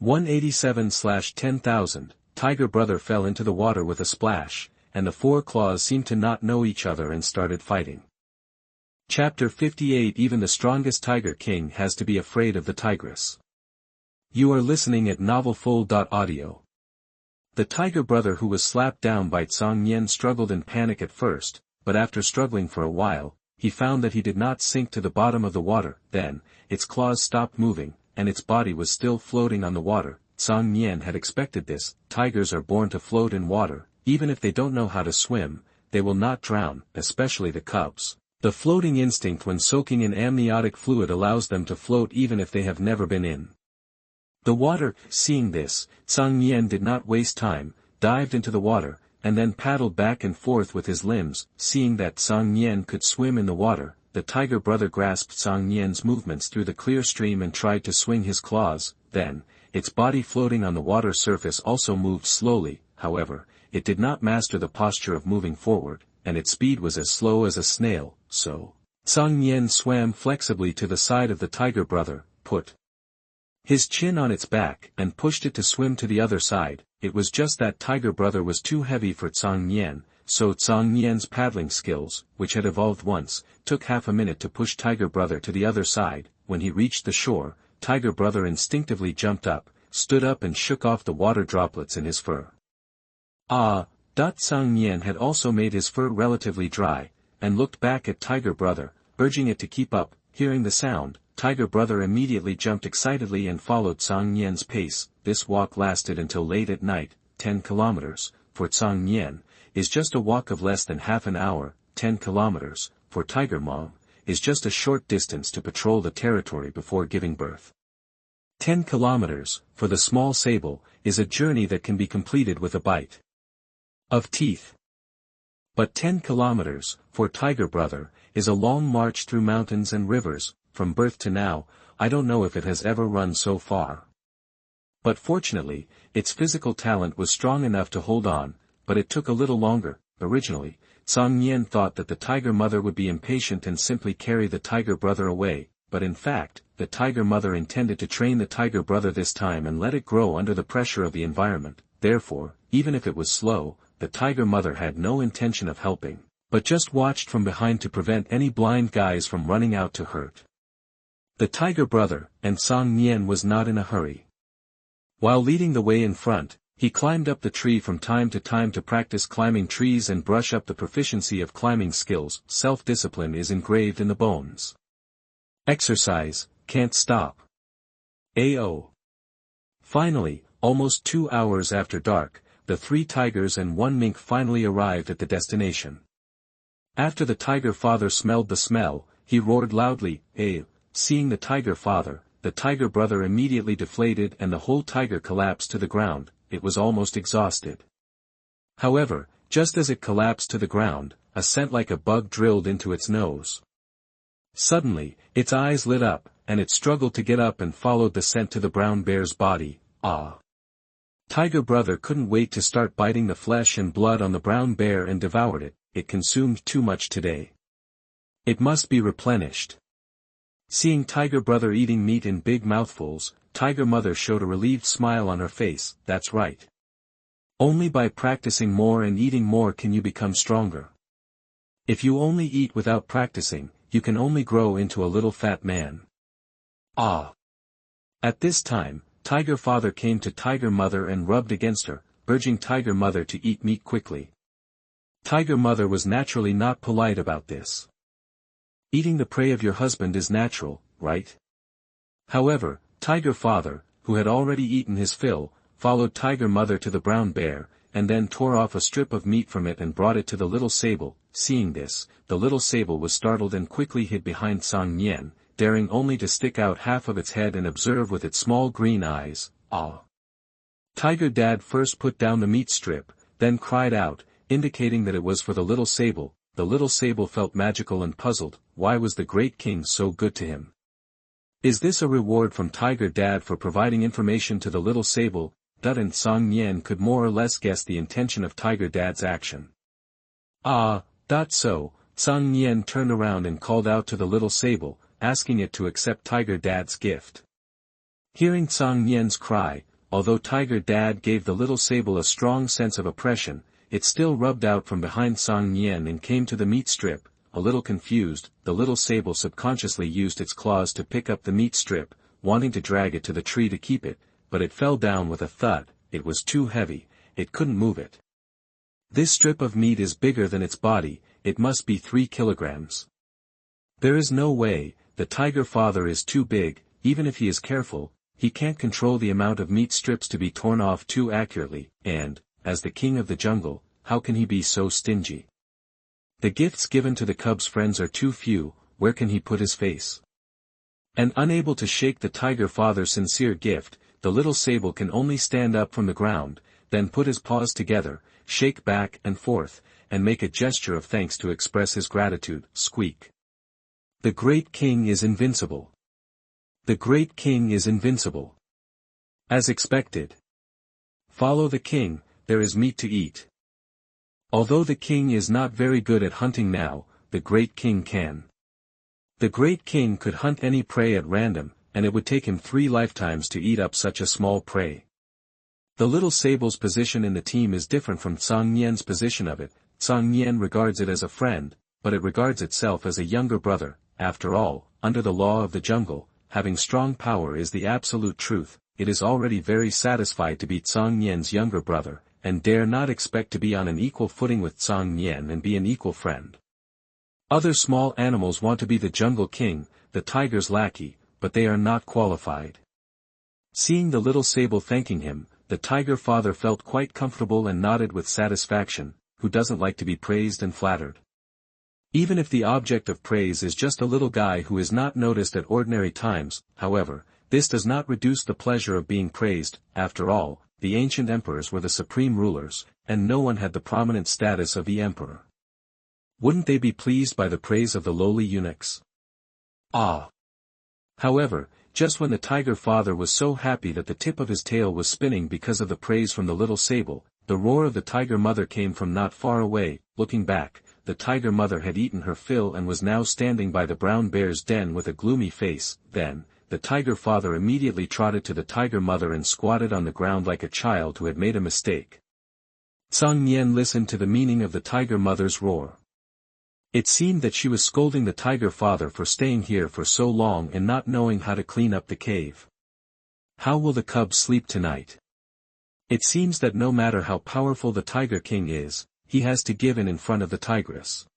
187/10,000, Tiger Brother fell into the water with a splash, and the 4 claws seemed to not know each other and started fighting. Chapter 58. Even the strongest Tiger King has to be afraid of the tigress. You are listening at novelfull.audio. The Tiger Brother who was slapped down by Cang Nian struggled in panic at first, but after struggling for a while, he found that he did not sink to the bottom of the water. Then, its claws stopped moving, and its body was still floating on the water. Cang Nian had expected this. Tigers are born to float in water, even if they don't know how to swim. they will not drown, especially the cubs. The floating instinct when soaking in amniotic fluid allows them to float even if they have never been in the water. Seeing this, Cang Nian did not waste time, dived into the water, and then paddled back and forth with his limbs. Seeing that Cang Nian could swim in the water, the tiger brother grasped Cang Nian's movements through the clear stream and tried to swing his claws. Then, its body floating on the water surface also moved slowly. However, it did not master the posture of moving forward, and its speed was as slow as a snail. So, Cang Nian swam flexibly to the side of the tiger brother, put his chin on its back, and pushed it to swim to the other side. It was just that tiger brother was too heavy for Cang Nian, so Cang Nian's paddling skills, which had evolved once, took half a minute to push tiger brother to the other side. When he reached the shore, tiger brother instinctively jumped up, stood up and shook off the water droplets in his fur. Cang Nian had also made his fur relatively dry, and looked back at tiger brother, urging it to keep up. Hearing the sound, tiger brother immediately jumped excitedly and followed Cang Nian's pace. This walk lasted until late at night. 10 kilometers, for Cang Nian, is just a walk of less than half an hour. 10 kilometers, for tiger mom, is just a short distance to patrol the territory before giving birth. 10 kilometers, for the small sable, is a journey that can be completed with a bite of teeth. But 10 kilometers, for tiger brother, is a long march through mountains and rivers. From birth to now, I don't know if it has ever run so far. But fortunately, its physical talent was strong enough to hold on, but it took a little longer. Originally, Cang Nian thought that the tiger mother would be impatient and simply carry the tiger brother away, but in fact, the tiger mother intended to train the tiger brother this time and let it grow under the pressure of the environment. Therefore, even if it was slow, the tiger mother had no intention of helping, but just watched from behind to prevent any blind guys from running out to hurt the tiger brother. And Cang Nian was not in a hurry. While leading the way in front, he climbed up the tree from time to time to practice climbing trees and brush up the proficiency of climbing skills. Self-discipline is engraved in the bones. Exercise, can't stop. Finally, almost 2 hours after dark, the 3 tigers and 1 mink finally arrived at the destination. After the tiger father smelled the smell, he roared loudly, "Hey!" Seeing the tiger father, the tiger brother immediately deflated and the whole tiger collapsed to the ground. It was almost exhausted. However, just as it collapsed to the ground, a scent like a bug drilled into its nose. Suddenly, its eyes lit up, and it struggled to get up and followed the scent to the brown bear's body. Tiger brother couldn't wait to start biting the flesh and blood on the brown bear and devoured it. It consumed too much today. It must be replenished. Seeing tiger brother eating meat in big mouthfuls, tiger mother showed a relieved smile on her face. That's right. Only by practicing more and eating more can you become stronger. If you only eat without practicing, you can only grow into a little fat man. At this time, tiger father came to tiger mother and rubbed against her, urging tiger mother to eat meat quickly. Tiger mother was naturally not polite about this. Eating the prey of your husband is natural, right? However, tiger father, who had already eaten his fill, followed tiger mother to the brown bear, and then tore off a strip of meat from it and brought it to the little sable. Seeing this, the little sable was startled and quickly hid behind Cang Nian, daring only to stick out half of its head and observe with its small green eyes. Tiger dad first put down the meat strip, then cried out, indicating that it was for the little sable. The little sable felt magical and puzzled. Why was the great king so good to him? Is this a reward from tiger dad for providing information to the little sable? And Cang Nian could more or less guess the intention of tiger dad's action. So, Cang Nian turned around and called out to the little sable, asking it to accept tiger dad's gift. Hearing Cang Nian's cry, although tiger dad gave the little sable a strong sense of oppression, it still rubbed out from behind Cang Nian and came to the meat strip. A little confused, the little sable subconsciously used its claws to pick up the meat strip, wanting to drag it to the tree to keep it, but it fell down with a thud. It was too heavy, it couldn't move it. This strip of meat is bigger than its body, it must be 3 kilograms. There is no way, the tiger father is too big. Even if he is careful, he can't control the amount of meat strips to be torn off too accurately, and, as the king of the jungle, how can he be so stingy? The gifts given to the cub's friends are too few, where can he put his face? And unable to shake the tiger father's sincere gift, the little sable can only stand up from the ground, then put his paws together, shake back and forth, and make a gesture of thanks to express his gratitude, squeak. The great king is invincible. The great king is invincible. As expected. Follow the king, there is meat to eat. Although the king is not very good at hunting now, the great king can. The great king could hunt any prey at random, and it would take him 3 lifetimes to eat up such a small prey. The little sable's position in the team is different from Cang Nian's position of it. Cang Nian regards it as a friend, but it regards itself as a younger brother. After all, under the law of the jungle, having strong power is the absolute truth. It is already very satisfied to be Cang Nian's younger brother, and dare not expect to be on an equal footing with Cang Nian and be an equal friend. Other small animals want to be the jungle king, the tiger's lackey, but they are not qualified. Seeing the little sable thanking him, the tiger father felt quite comfortable and nodded with satisfaction. Who doesn't like to be praised and flattered? Even if the object of praise is just a little guy who is not noticed at ordinary times, however, this does not reduce the pleasure of being praised. After all, the ancient emperors were the supreme rulers, and no one had the prominent status of the emperor. Wouldn't they be pleased by the praise of the lowly eunuchs? Ah! However, just when the tiger father was so happy that the tip of his tail was spinning because of the praise from the little sable, the roar of the tiger mother came from not far away. Looking back, the tiger mother had eaten her fill and was now standing by the brown bear's den with a gloomy face. Then, the tiger father immediately trotted to the tiger mother and squatted on the ground like a child who had made a mistake. Cang Nian listened to the meaning of the tiger mother's roar. It seemed that she was scolding the tiger father for staying here for so long and not knowing how to clean up the cave. How will the cub sleep tonight? It seems that no matter how powerful the tiger king is, he has to give in front of the tigress.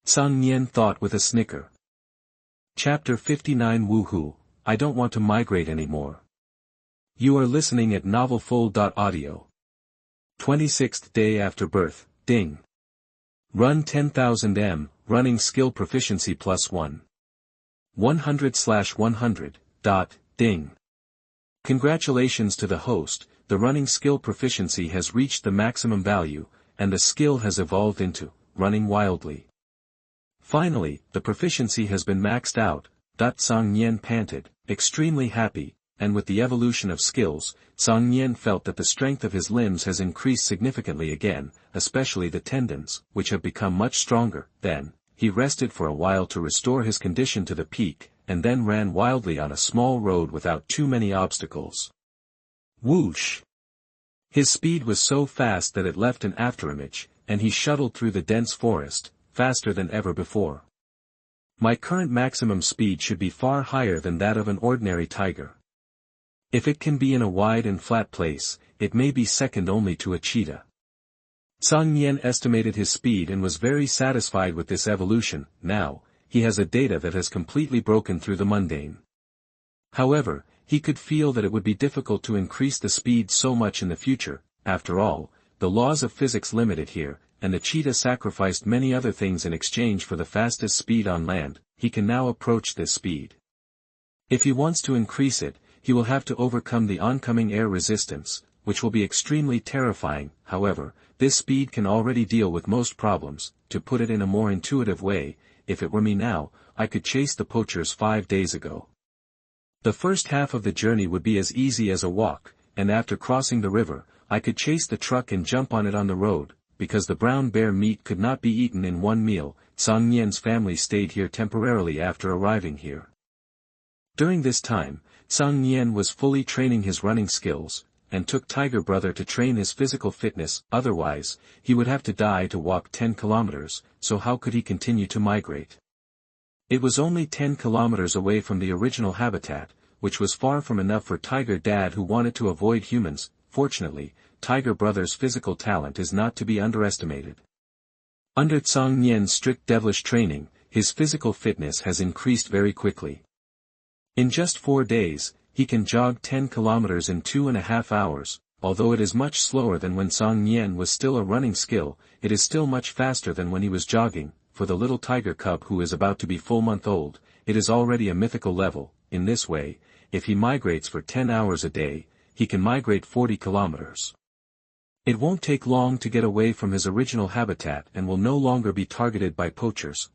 Cang Nian thought with a snicker. Chapter 59 Woohoo, I don't want to migrate anymore. You are listening at novelfull.audio. 26th day after birth, ding. Run 10,000 m, running skill proficiency +1. 100/100, ding. Congratulations to the host, the running skill proficiency has reached the maximum value, and the skill has evolved into, running wildly. Finally, the proficiency has been maxed out, Cang Nian panted, extremely happy, and with the evolution of skills, Cang Nian felt that the strength of his limbs has increased significantly again, especially the tendons, which have become much stronger. Then, he rested for a while to restore his condition to the peak, and then ran wildly on a small road without too many obstacles. Whoosh! His speed was so fast that it left an afterimage, and he shuttled through the dense forest, faster than ever before. My current maximum speed should be far higher than that of an ordinary tiger. If it can be in a wide and flat place, it may be second only to a cheetah. Cang Nian estimated his speed and was very satisfied with this evolution. Now, he has a data that has completely broken through the mundane. However, he could feel that it would be difficult to increase the speed so much in the future. After all, the laws of physics limit it here, and the cheetah sacrificed many other things in exchange for the fastest speed on land. He can now approach this speed. If he wants to increase it, he will have to overcome the oncoming air resistance, which will be extremely terrifying. However, this speed can already deal with most problems. To put it in a more intuitive way, if it were me now, I could chase the poachers 5 days ago. The first half of the journey would be as easy as a walk, and after crossing the river, I could chase the truck and jump on it on the road, because the brown bear meat could not be eaten in one meal. Cang Nian's family stayed here temporarily after arriving here. During this time, Cang Nian was fully training his running skills, and took Tiger Brother to train his physical fitness. Otherwise, he would have to die to walk 10 kilometers, so how could he continue to migrate? It was only 10 kilometers away from the original habitat, which was far from enough for Tiger Dad who wanted to avoid humans. Fortunately, Tiger Brother's physical talent is not to be underestimated. Under Cang Nian's strict devilish training, his physical fitness has increased very quickly. In just 4 days, he can jog 10 kilometers in 2.5 hours, although it is much slower than when Cang Nian was still a running skill, it is still much faster than when he was jogging. For the little tiger cub who is about to be full month old, it is already a mythical level. In this way, if he migrates for 10 hours a day, he can migrate 40 kilometers. It won't take long to get away from his original habitat and will no longer be targeted by poachers.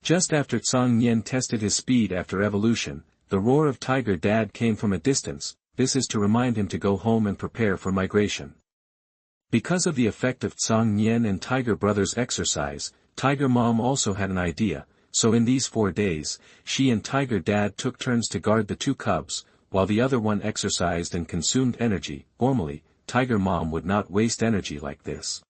Just after Cang Nian tested his speed after evolution, the roar of Tiger Dad came from a distance. This is to remind him to go home and prepare for migration. Because of the effect of Cang Nian and Tiger Brother's exercise, Tiger Mom also had an idea, so in these 4 days, she and Tiger Dad took turns to guard the 2 cubs, while the other one exercised and consumed energy. Normally, Tiger Mom would not waste energy like this.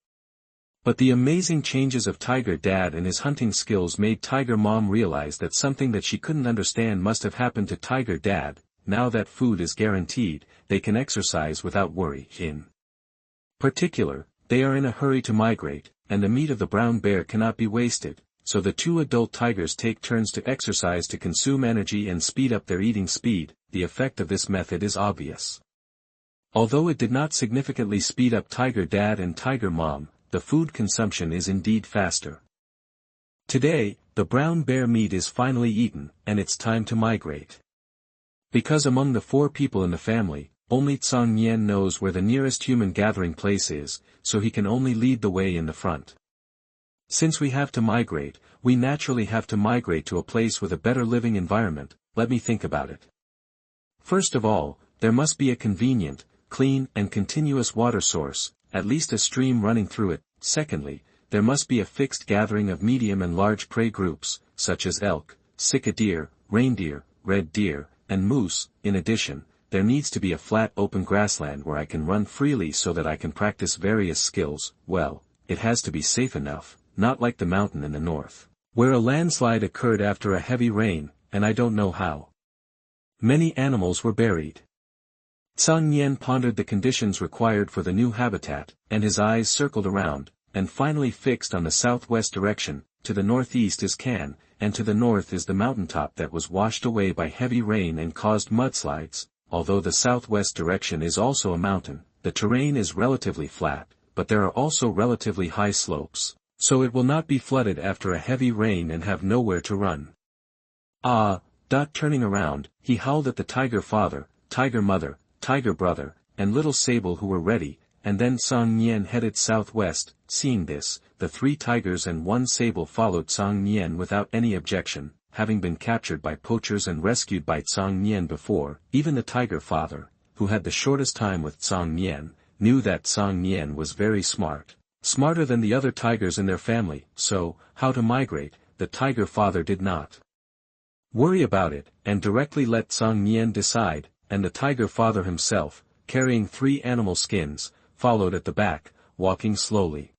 But the amazing changes of Tiger Dad and his hunting skills made Tiger Mom realize that something that she couldn't understand must have happened to Tiger Dad. Now that food is guaranteed, they can exercise without worry. In particular, they are in a hurry to migrate, and the meat of the brown bear cannot be wasted, so the 2 adult tigers take turns to exercise to consume energy and speed up their eating speed. The effect of this method is obvious. Although it did not significantly speed up Tiger Dad and Tiger Mom, the food consumption is indeed faster. Today, the brown bear meat is finally eaten, and it's time to migrate. Because among the 4 people in the family, only Cang Nian knows where the nearest human gathering place is, so he can only lead the way in the front. Since we have to migrate, we naturally have to migrate to a place with a better living environment. Let me think about it. First of all, there must be a convenient, clean and continuous water source, at least a stream running through it. Secondly, there must be a fixed gathering of medium and large prey groups, such as elk, sika deer, reindeer, red deer, and moose. In addition, there needs to be a flat open grassland where I can run freely so that I can practice various skills. Well, it has to be safe enough, not like the mountain in the north, where a landslide occurred after a heavy rain, and I don't know how many animals were buried. Cang Nian pondered the conditions required for the new habitat, and his eyes circled around, and finally fixed on the southwest direction. To the northeast is Can, and to the north is the mountaintop that was washed away by heavy rain and caused mudslides. Although the southwest direction is also a mountain, the terrain is relatively flat, but there are also relatively high slopes, so it will not be flooded after a heavy rain and have nowhere to run. Turning around, he howled at the tiger father, tiger mother, Tiger Brother, and Little Sable who were ready, and then Cang Nian headed southwest. Seeing this, the 3 tigers and 1 sable followed Cang Nian without any objection, having been captured by poachers and rescued by Cang Nian before. Even the tiger father, who had the shortest time with Cang Nian, knew that Cang Nian was very smart, smarter than the other tigers in their family, so, how to migrate, the tiger father did not worry about it, and directly let Cang Nian decide. And the tiger father himself, carrying 3 animal skins, followed at the back, walking slowly.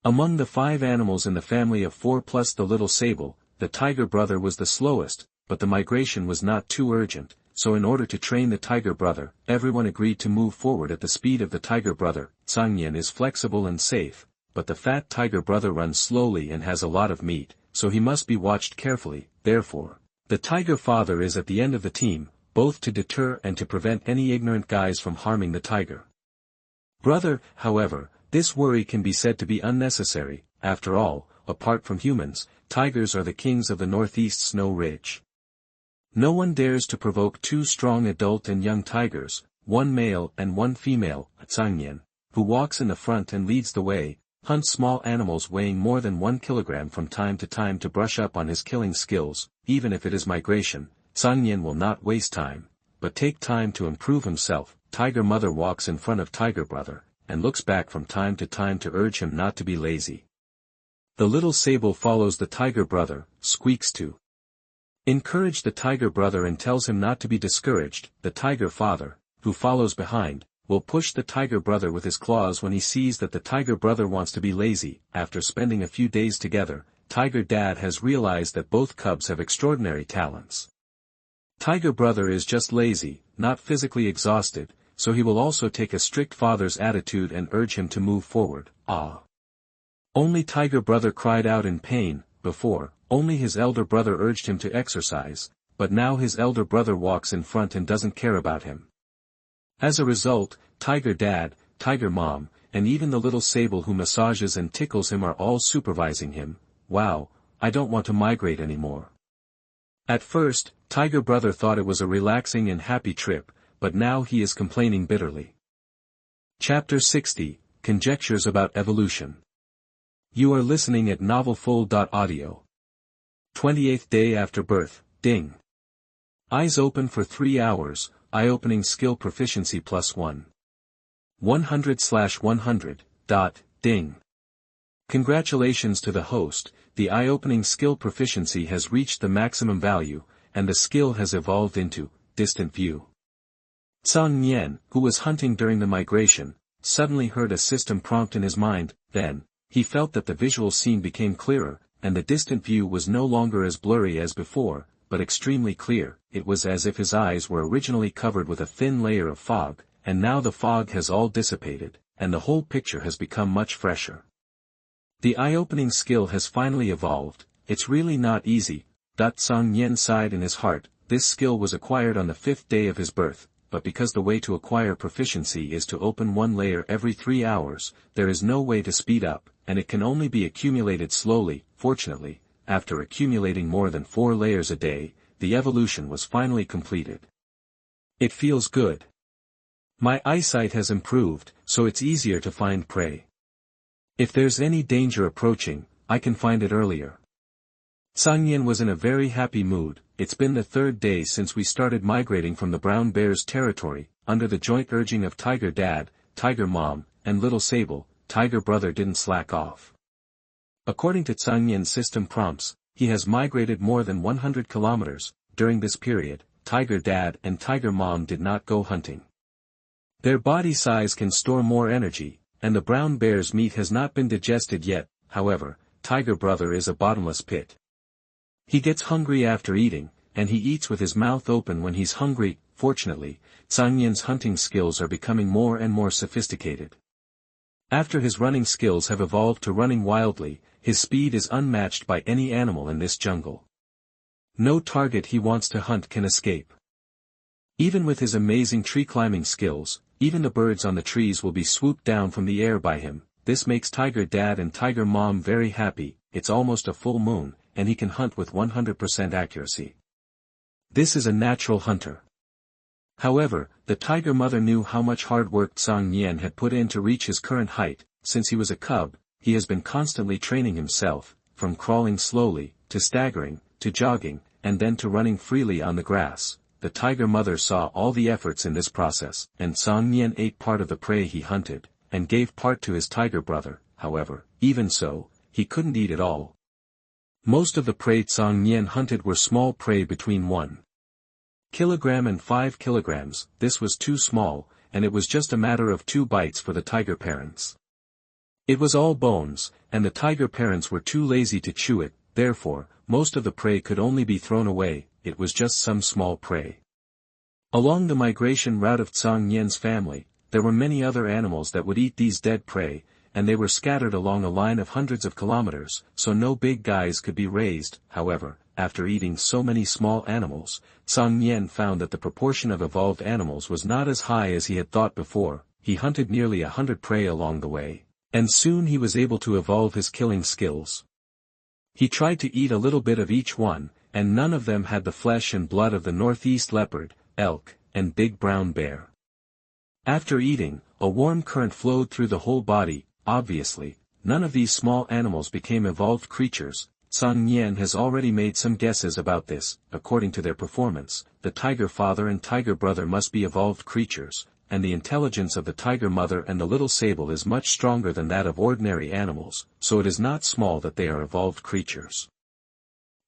Among the 5 animals in the family of 4 plus the little sable, the tiger brother was the slowest, but the migration was not too urgent, so in order to train the tiger brother, everyone agreed to move forward at the speed of the tiger brother. Cang Nian is flexible and safe, but the fat tiger brother runs slowly and has a lot of meat, so he must be watched carefully. Therefore, the tiger father is at the end of the team, both to deter and to prevent any ignorant guys from harming the tiger brother. However, this worry can be said to be unnecessary. After all, apart from humans, tigers are the kings of the northeast snow ridge. No one dares to provoke 2 strong adult and young tigers, 1 male and 1 female. Cang Nian, who walks in the front and leads the way, hunts small animals weighing more than 1 kilogram from time to brush up on his killing skills. Even if it is migration, Cang Nian will not waste time, but take time to improve himself. Tiger Mother walks in front of Tiger Brother, and looks back from time to urge him not to be lazy. The little sable follows the Tiger Brother, squeaks to encourage the Tiger Brother and tells him not to be discouraged. The Tiger Father, who follows behind, will push the Tiger Brother with his claws when he sees that the Tiger Brother wants to be lazy. After spending a few days together, Tiger Dad has realized that both cubs have extraordinary talents. Tiger Brother is just lazy, not physically exhausted, so he will also take a strict father's attitude and urge him to move forward. Only Tiger Brother cried out in pain. Before, only his elder brother urged him to exercise, but now his elder brother walks in front and doesn't care about him. As a result, Tiger Dad, Tiger Mom, and even the little sable who massages and tickles him are all supervising him. Wow, I don't want to migrate anymore. At first, Tiger Brother thought it was a relaxing and happy trip, but now he is complaining bitterly. Chapter 60, Conjectures about Evolution. You are listening at novelfull.audio. 28th day after birth, ding. Eyes open for 3 hours, eye-opening skill proficiency +1. 100/100, ding. Congratulations to the host, the eye-opening skill proficiency has reached the maximum value, and the skill has evolved into distant view. Cang Nian, who was hunting during the migration, suddenly heard a system prompt in his mind. Then, he felt that the visual scene became clearer, and the distant view was no longer as blurry as before, but extremely clear. It was as if his eyes were originally covered with a thin layer of fog, and now the fog has all dissipated, and the whole picture has become much fresher. The eye-opening skill has finally evolved. It's really not easy. Cang Nian sighed in his heart. This skill was acquired on the 5th day of his birth, but because the way to acquire proficiency is to open one layer every 3 hours, there is no way to speed up, and it can only be accumulated slowly. Fortunately, after accumulating more than 4 layers a day, the evolution was finally completed. It feels good. My eyesight has improved, so it's easier to find prey. If there's any danger approaching, I can find it earlier. Cang Nian was in a very happy mood. It's been the 3rd day since we started migrating from the brown bear's territory. Under the joint urging of Tiger Dad, Tiger Mom, and Little Sable, Tiger Brother didn't slack off. According to Cang Nian's system prompts, he has migrated more than 100 kilometers. During this period, Tiger Dad and Tiger Mom did not go hunting. Their body size can store more energy, and the brown bear's meat has not been digested yet. However, Tiger Brother is a bottomless pit. He gets hungry after eating, and he eats with his mouth open when he's hungry. Fortunately, Cang Nian's hunting skills are becoming more and more sophisticated. After his running skills have evolved to running wildly, his speed is unmatched by any animal in this jungle. No target he wants to hunt can escape. Even with his amazing tree-climbing skills, even the birds on the trees will be swooped down from the air by him. This makes Tiger Dad and Tiger Mom very happy. It's almost a full moon, and he can hunt with 100% accuracy. This is a natural hunter. However, the Tiger Mother knew how much hard work Cang Nian had put in to reach his current height. Since he was a cub, he has been constantly training himself, from crawling slowly, to staggering, to jogging, and then to running freely on the grass. The Tiger Mother saw all the efforts in this process, and Cang Nian ate part of the prey he hunted, and gave part to his Tiger Brother. However, even so, he couldn't eat it all. Most of the prey Cang Nian hunted were small prey between 1 kilogram and 5 kilograms. This was too small, and it was just a matter of 2 bites for the tiger parents. It was all bones, and the tiger parents were too lazy to chew it. Therefore, most of the prey could only be thrown away. It was just some small prey. Along the migration route of Cang Nian's family, there were many other animals that would eat these dead prey, and they were scattered along a line of hundreds of kilometers, so no big guys could be raised. However, after eating so many small animals, Cang Nian found that the proportion of evolved animals was not as high as he had thought before. He hunted nearly 100 prey along the way, and soon he was able to evolve his killing skills. He tried to eat a little bit of each one, and none of them had the flesh and blood of the northeast leopard, elk, and big brown bear. After eating, a warm current flowed through the whole body. Obviously, none of these small animals became evolved creatures. Cang Nian has already made some guesses about this. According to their performance, the Tiger Father and Tiger Brother must be evolved creatures, and the intelligence of the Tiger Mother and the Little Sable is much stronger than that of ordinary animals, so it is not small that they are evolved creatures.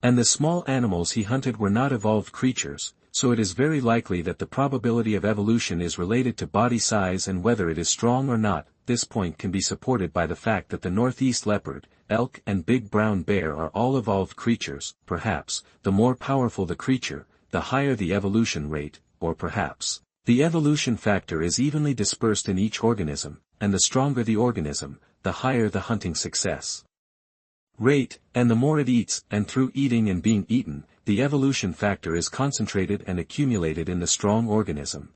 And the small animals he hunted were not evolved creatures, so it is very likely that the probability of evolution is related to body size and whether it is strong or not. This point can be supported by the fact that the northeast leopard, elk and big brown bear are all evolved creatures. Perhaps, the more powerful the creature, the higher the evolution rate, or perhaps, the evolution factor is evenly dispersed in each organism, and the stronger the organism, the higher the hunting success rate, and the more it eats, and through eating and being eaten, the evolution factor is concentrated and accumulated in the strong organism.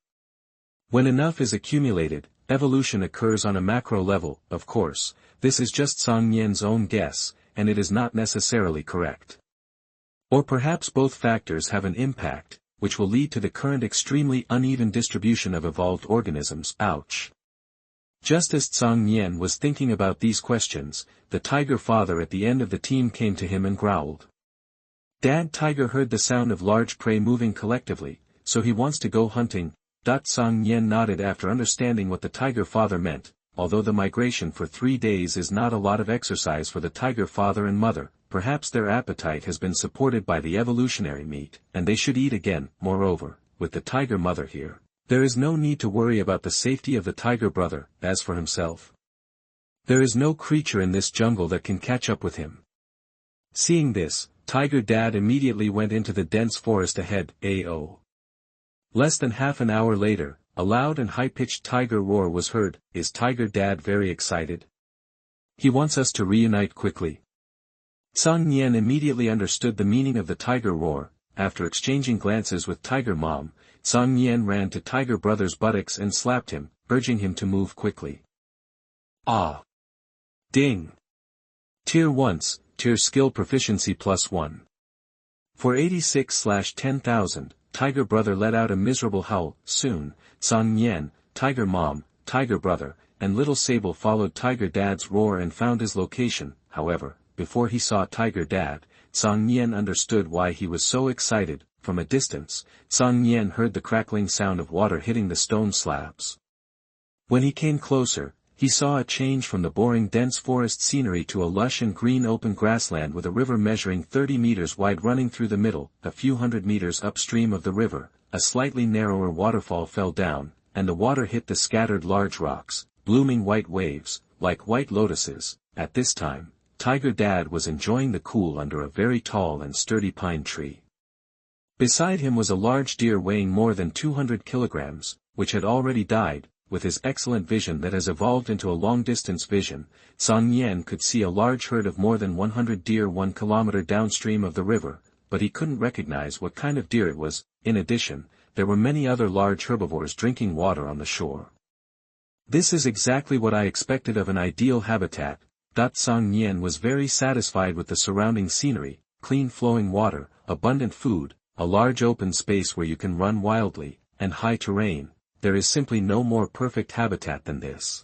When enough is accumulated, evolution occurs on a macro level. Of course, this is just Cang Nian's own guess, and it is not necessarily correct. Or perhaps both factors have an impact, which will lead to the current extremely uneven distribution of evolved organisms. Ouch. Just as Cang Nian was thinking about these questions, the tiger father at the end of the team came to him and growled. Dad Tiger heard the sound of large prey moving collectively, so he wants to go hunting. Cang Nian nodded after understanding what the tiger father meant. Although the migration for 3 days is not a lot of exercise for the tiger father and mother, perhaps their appetite has been supported by the evolutionary meat, and they should eat again. Moreover, with the tiger mother here, there is no need to worry about the safety of the tiger brother. As for himself, there is no creature in this jungle that can catch up with him. Seeing this, Tiger Dad immediately went into the dense forest ahead. Less than half an hour later, a loud and high-pitched tiger roar was heard. Is Tiger Dad very excited? He wants us to reunite quickly. Cang Nian immediately understood the meaning of the tiger roar. After exchanging glances with Tiger Mom, Cang Nian ran to Tiger Brother's buttocks and slapped him, urging him to move quickly. Ah! Ding! Tier 1, Tier Skill Proficiency +1. For 86/10,000, Tiger Brother let out a miserable howl. Soon, Cang Nian, Tiger Mom, Tiger Brother, and Little Sable followed Tiger Dad's roar and found his location. However, before he saw Tiger Dad, Cang Nian understood why he was so excited. From a distance, Cang Nian heard the crackling sound of water hitting the stone slabs. When he came closer, he saw a change from the boring dense forest scenery to a lush and green open grassland with a river measuring 30 meters wide running through the middle. A few hundred meters upstream of the river, a slightly narrower waterfall fell down, and the water hit the scattered large rocks, blooming white waves, like white lotuses. At this time, Tiger Dad was enjoying the cool under a very tall and sturdy pine tree. Beside him was a large deer weighing more than 200 kilograms, which had already died. With his excellent vision that has evolved into a long-distance vision, Cang Nian could see a large herd of more than 100 deer 1 kilometer downstream of the river, but he couldn't recognize what kind of deer it was. In addition, there were many other large herbivores drinking water on the shore. This is exactly what I expected of an ideal habitat. Cang Nian was very satisfied with the surrounding scenery, clean flowing water, abundant food, a large open space where you can run wildly, and high terrain. There is simply no more perfect habitat than this.